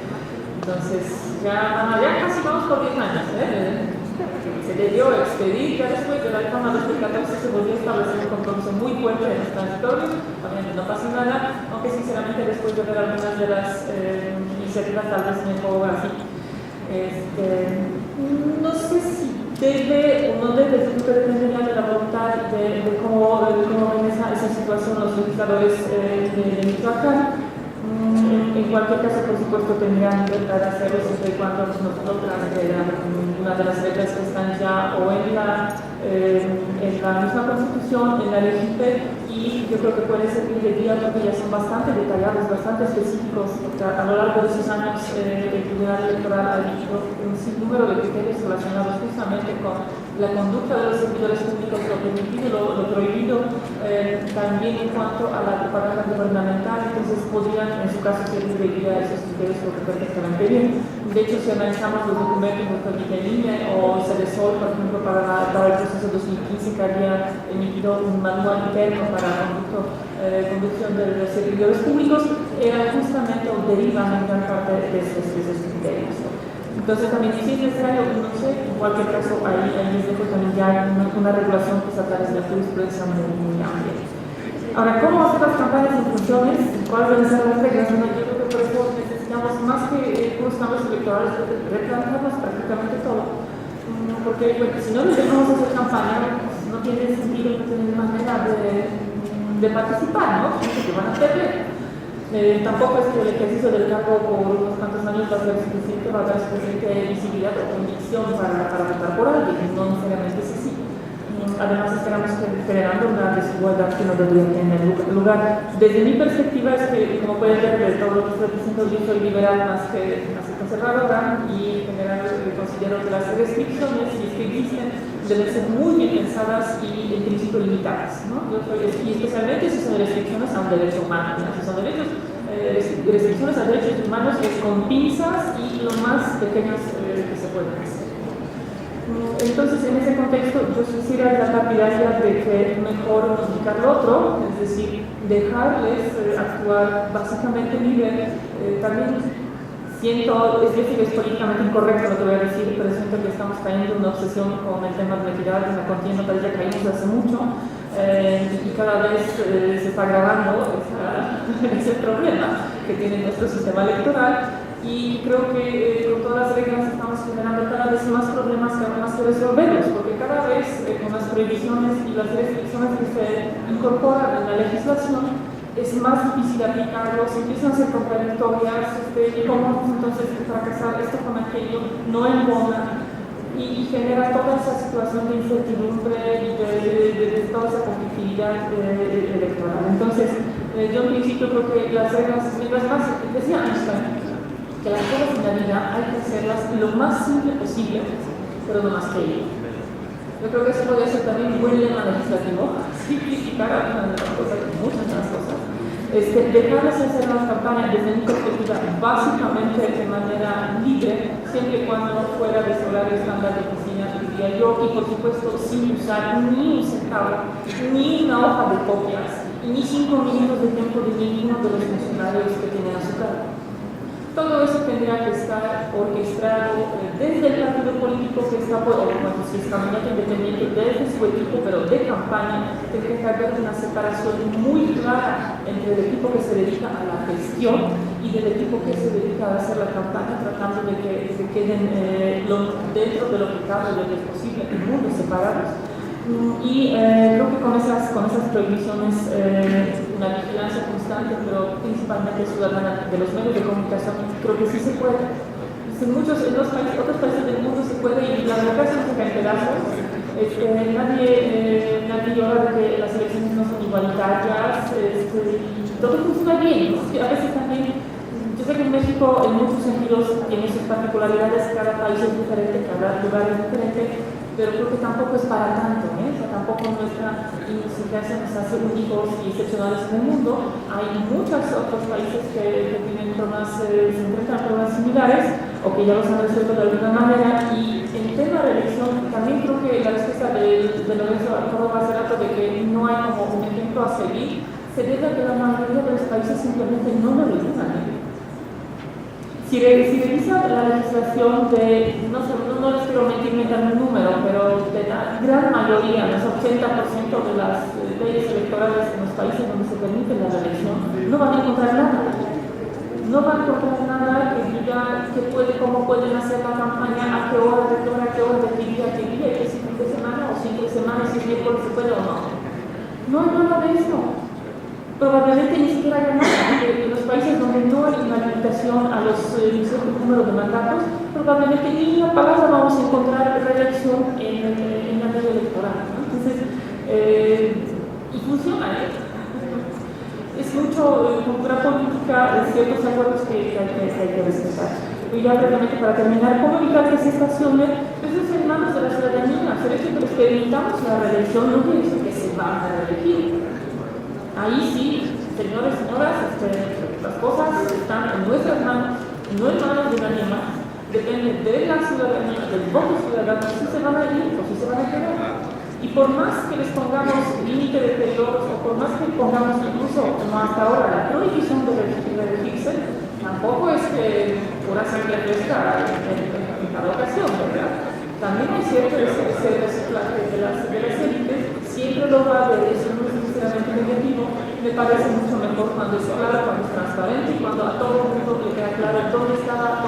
S4: Entonces, ya casi vamos por 10 años. Se le dio expedir, ya después de la reforma de 2014 se volvió a establecer un compromiso muy fuerte en los transitorios. Obviamente no pasa nada, aunque sinceramente después de ver algunas de las iniciativas tal vez mejor así. No sé si debe o no debe, esto dependería de la voluntad de cómo ven esa situación los legisladores de Michoacán. En cualquier caso, por supuesto, tendrían libertad de hacerlo siempre y cuando nosotros transgredan una de las reglas que están ya o en la misma Constitución, en la ley y yo creo que puede servir de guía porque ya son bastante detallados, bastante específicos, porque a lo largo de esos años el Tribunal Electoral ha dicho un sinnúmero de criterios relacionados justamente con la conducta de los servidores públicos, lo permitido, lo prohibido, también en cuanto a la propaganda gubernamental, entonces podrían en su caso servir de guía esos criterios perfectamente bien. De hecho, si analizamos los documentos de Política en Línea o CEDESOL, por ejemplo, para el proceso 2015 que había emitido un manual interno para la conducción de los servidores públicos, era justamente o derivan en gran parte de esos criterios. Entonces también si es necesario, no sé, en cualquier caso ahí les dejo también ya una regulación que es a través de la jurisprudencia muy amplia. Ahora, ¿cómo hacer las campañas en funciones? ¿Cuáles deben ser las reglas? Bueno, yo creo que por eso necesitamos más que unos cambios electorales, replantearnos prácticamente todo. Porque bueno, si no les dejamos hacer campaña, no tiene sentido, no tiene manera de participar, ¿no? Porque van a perder. Tampoco es que el ejercicio del cargo por unos cuantos años va a ser suficiente, va a dar suficiente visibilidad o convicción para votar por alguien, no necesariamente es así. Además, estamos generando una desigualdad que no debería tener lugar. Desde mi perspectiva es que, como pueden ver, de todos los representantes, yo soy liberal más que conservadora y en general considero que las restricciones, si es que existen, deben ser muy bien pensadas y en principio limitadas, ¿no? Y especialmente si son restricciones a un derecho humano, ¿no? Si son restricciones a derechos humanos es con pinzas y lo más pequeñas que se pueden hacer. Entonces, en ese contexto, yo quisiera la partidaria de que mejor modificar lo otro, es decir, dejarles actuar básicamente libre. También siento, es decir, es políticamente incorrecto lo que voy a decir, pero siento que estamos cayendo en una obsesión con el tema de la equidad, en la contienda, tal vez ya caímos hace mucho, y cada vez se está agravando ese problema que tiene nuestro sistema electoral. Y creo que con todas las reglas estamos generando cada vez más problemas que más que resolverlos, porque cada vez con las prohibiciones y las restricciones que se incorporan en la legislación es más difícil aplicarlos, empiezan a ser contradictorias, cómo entonces fracasar esto con aquello, no embona y genera toda esa situación de incertidumbre y de toda esa conflictividad electoral. Entonces, yo en principio creo que las reglas, mientras más, decía Einstein, que las cosas en la vida hay que hacerlas lo más simple posible, pero no más que ello. Yo creo que eso podría ser también un buen lema legislativo, simplificar algunas de las cosas, muchas de las cosas. Dejarles hacer las campañas desde mi perspectiva básicamente de manera libre, siempre y cuando no fuera de violar el estándar de oficina, diría yo, y por supuesto sin usar ni un centavo, ni una hoja de copias, ni 5 minutos de tiempo de ninguno de los funcionarios que tienen a su cargo. Todo eso tendría que estar orquestado desde el partido político que está, o bueno, si es candidato independiente, desde su equipo, pero de campaña, tiene que haber una separación muy clara entre el equipo que se dedica a la gestión y del equipo que se dedica a hacer la campaña, tratando de que se queden dentro de lo que cabe, de lo que es posible, en mundos separados. Y creo que con esas prohibiciones, una vigilancia constante, pero principalmente ciudadana de los medios de comunicación, creo que sí se puede. En otros países del mundo se puede, y la democracia no se cae en pedazos. Nadie habla de que las elecciones no son igualitarias, todo funciona bien, ¿no? A veces también, yo sé que en México en muchos sentidos tiene sus particularidades, cada país es diferente, cada lugar es diferente, pero creo que tampoco es para tanto, ¿eh? O sea, tampoco nuestra idiosincrasia nos hace únicos y excepcionales en el mundo. Hay muchos otros países que tienen problemas, se enfrentan a problemas similares o que ya los han resuelto de alguna manera. Y en tema de elección, también creo que la respuesta de Lorenzo Córdoba hace rato de que no hay como un ejemplo a seguir, se debe a que la mayoría de los países simplemente no lo regulan. Si revisa la legislación de, no les quiero mentir ni dar un número, pero de la gran mayoría, el 80% de las leyes electorales en los países donde se permite la reelección, no van a encontrar nada. No van a encontrar nada que diga cómo pueden hacer la campaña, a qué hora, de qué día, que si fin de semana o 5 semanas, si es miércoles se puede o no. No hay nada de eso. Probablemente ni siquiera haya nada, porque en los países donde no hay una limitación cierto número de mandatos, probablemente ni una palabra vamos a encontrar reelección en la ley electoral, ¿no? Entonces, y funciona, es mucho cultura política, ciertos acuerdos que hay que respetar. Y ya brevemente para terminar, ¿cómo evitar que se estacione? Eso es en manos de la ciudadanía. El hecho de que experimentamos la reelección no quiere decir que se van a reelegir. Ahí sí, señores y señoras, las cosas están en nuestras manos, no en manos de nadie más. Depende de la ciudadanía, del voto ciudadano, si se van a ir o si se van a quedar. Y por más que les pongamos límite de periodos o por más que pongamos incluso, como hasta ahora, la prohibición de reelegirse, tampoco es que pura sangre fresca en cada ocasión, ¿verdad? También es cierto ese reciclaje de las élites, siempre lo va a haber, eso no es necesariamente negativo, me parece mucho mejor cuando es claro, cuando es transparente y cuando a todo el mundo le queda claro dónde está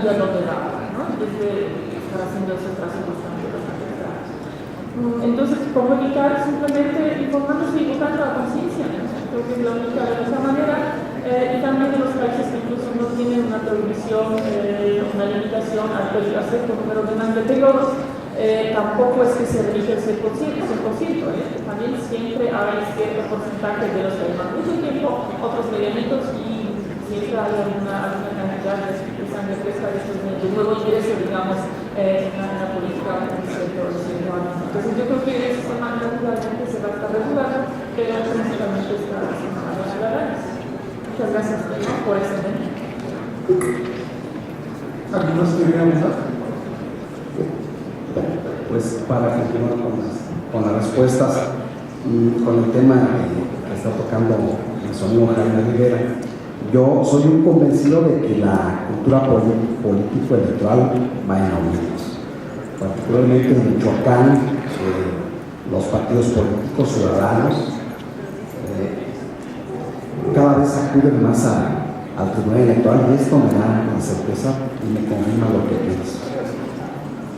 S4: y a dónde va, ¿no? Desde estar haciendo esas circunstancias bastante claras. Entonces, ¿cómo evitar? Simplemente informándose y educando a la conciencia, ¿no? Creo que es la única de esa manera. Y también en los países que incluso no tienen una prohibición, una limitación a cierto número de periodos, tampoco es que se relige el 100%, también siempre hay cierto porcentaje de los que llevan mucho tiempo, otros medianitos y siempre hay alguna cantidad de sangre fresca de nuevo ingreso, digamos, en la política en cierto año. Entonces yo creo que ese sistema naturalmente se va a estar regulando, pero principalmente está haciendo a los ciudadanos. Muchas gracias por ese tema.
S2: ¿Alguien más quería hablar?
S3: Pues para continuar con las respuestas, con el tema que está tocando nuestro amigo Jaime Rivera, yo soy un convencido de que la cultura político-electoral va en aumento. Particularmente en Michoacán, los partidos políticos ciudadanos cada vez acuden más al Tribunal Electoral y esto me da una certeza y me confirma lo que pienso.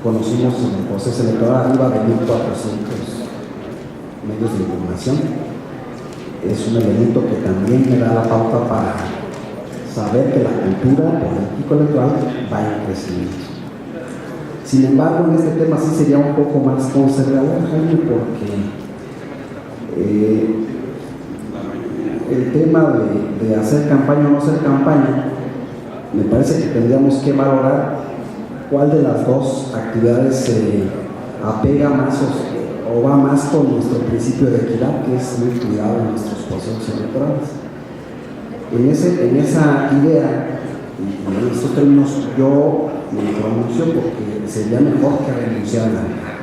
S3: Conocimos en el proceso electoral arriba de 1.400 medios de información. Es un elemento que también me da la pauta para saber que la cultura político-electoral va en crecimiento. Sin embargo, en este tema sí sería un poco más conservador, Jaime, porque el tema de hacer campaña o no hacer campaña, me parece que tendríamos que valorar cuál de las dos actividades se apega más o va más con nuestro principio de equidad, que es muy cuidado en nuestros procesos electorales. En esa idea, y en estos términos, yo me pronuncio porque sería mejor que renunciaran a nada.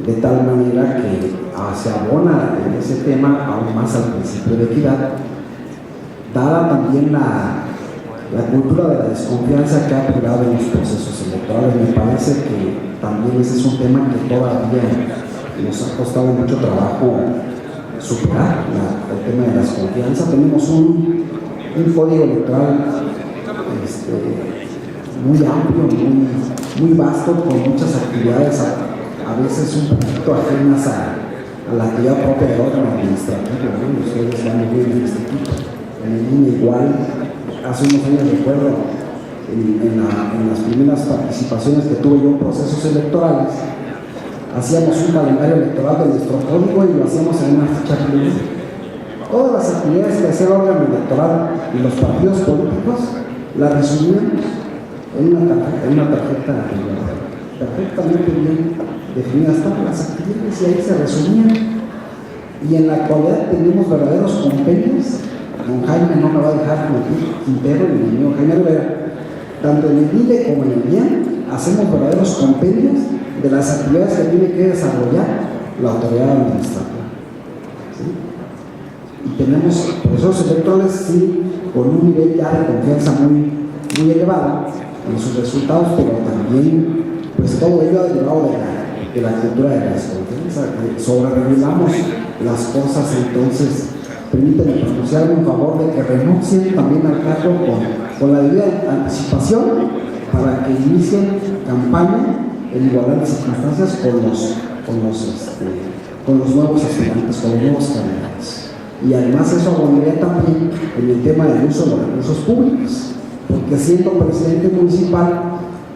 S3: De tal manera que se abona en ese tema aún más al principio de equidad, dada también la cultura de la desconfianza que ha privado en los procesos electorales. Me parece que también ese es un tema que todavía nos ha costado mucho trabajo superar, el tema de la desconfianza. Tenemos un código electoral muy amplio, muy vasto, con muchas actividades a veces un poquito ajenas a la actividad propia del órgano administrativo, ¿no? Ustedes van muy bien en el instituto. En el INE igual, hace unos años recuerdo, en las primeras participaciones que tuve yo en procesos electorales, hacíamos un calendario electoral de nuestro código y lo hacíamos en una ficha plena. Todas las actividades que hacía el órgano electoral y los partidos políticos las resumíamos en una tarjeta perfectamente bien definidas todas las actividades y ahí se resumían. Y en la actualidad tenemos verdaderos compendios. Don Jaime no me va a dejar mentir, Quintero y mi amigo Jaime Rivera, tanto en el INE como en el DIAN hacemos verdaderos compendios de las actividades que tiene que desarrollar la autoridad administrativa. ¿Sí? Y tenemos procesos electorales sí, con un nivel ya de confianza muy elevado en sus resultados, pero también pues todo ello ha derivado de la cultura de la desconfianza, que sobreregulamos las cosas. Entonces permítanme pronunciarme en favor de que renuncien también al cargo con la debida anticipación para que inicien campaña en igualdad de circunstancias con los nuevos aspirantes, con los nuevos candidatos. Y además eso abonaría también en el tema del uso de los recursos públicos, porque porque siendo presidente municipal,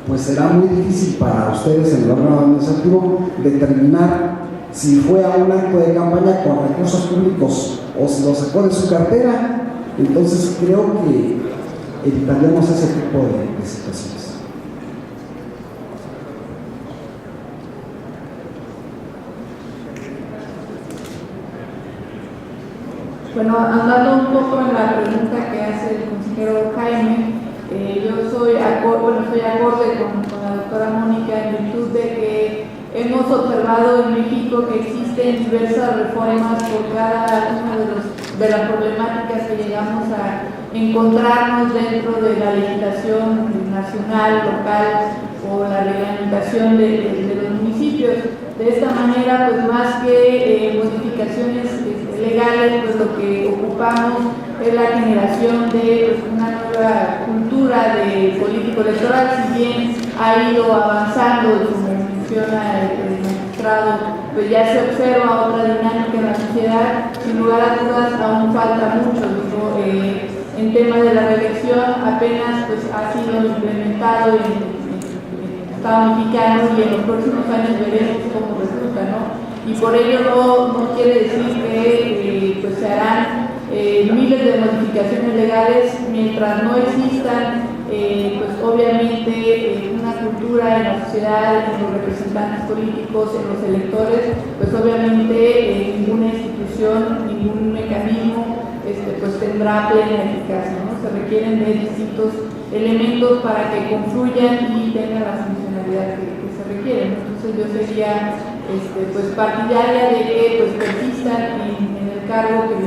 S3: pues será muy difícil para ustedes en el órgano administrativo determinar si fue a un acto de campaña con recursos públicos o si lo sacó de su cartera. Entonces creo que evitaríamos ese tipo de situaciones.
S1: Bueno, andando un poco en la pregunta que hace el consejero Jaime, yo soy acorde con la doctora Mónica en virtud de que hemos observado en México que existen diversas reformas por cada una de las problemáticas que llegamos a encontrarnos dentro de la legislación nacional, local o la reglamentación de los municipios. De esta manera, pues más que modificaciones legales, pues lo que ocupamos es la generación de una nueva cultura de político electoral, si bien ha ido avanzando, como menciona el magistrado, pues ya se observa otra dinámica en la sociedad. Sin lugar a dudas aún falta mucho, en tema de la reelección apenas pues ha sido implementado en el Estado mexicano y en los próximos años veremos cómo resulta, ¿no? Y por ello no quiere decir que pues se harán miles de modificaciones legales mientras no existan pues obviamente una cultura en la sociedad, en los representantes políticos, en los electores, pues obviamente ninguna institución, ningún mecanismo pues tendrá plena eficacia, ¿no? Se requieren de distintos elementos para que confluyan y tengan la funcionalidad que se requiere, ¿no? Entonces yo sería pues partidaria de que pues persistan en el cargo que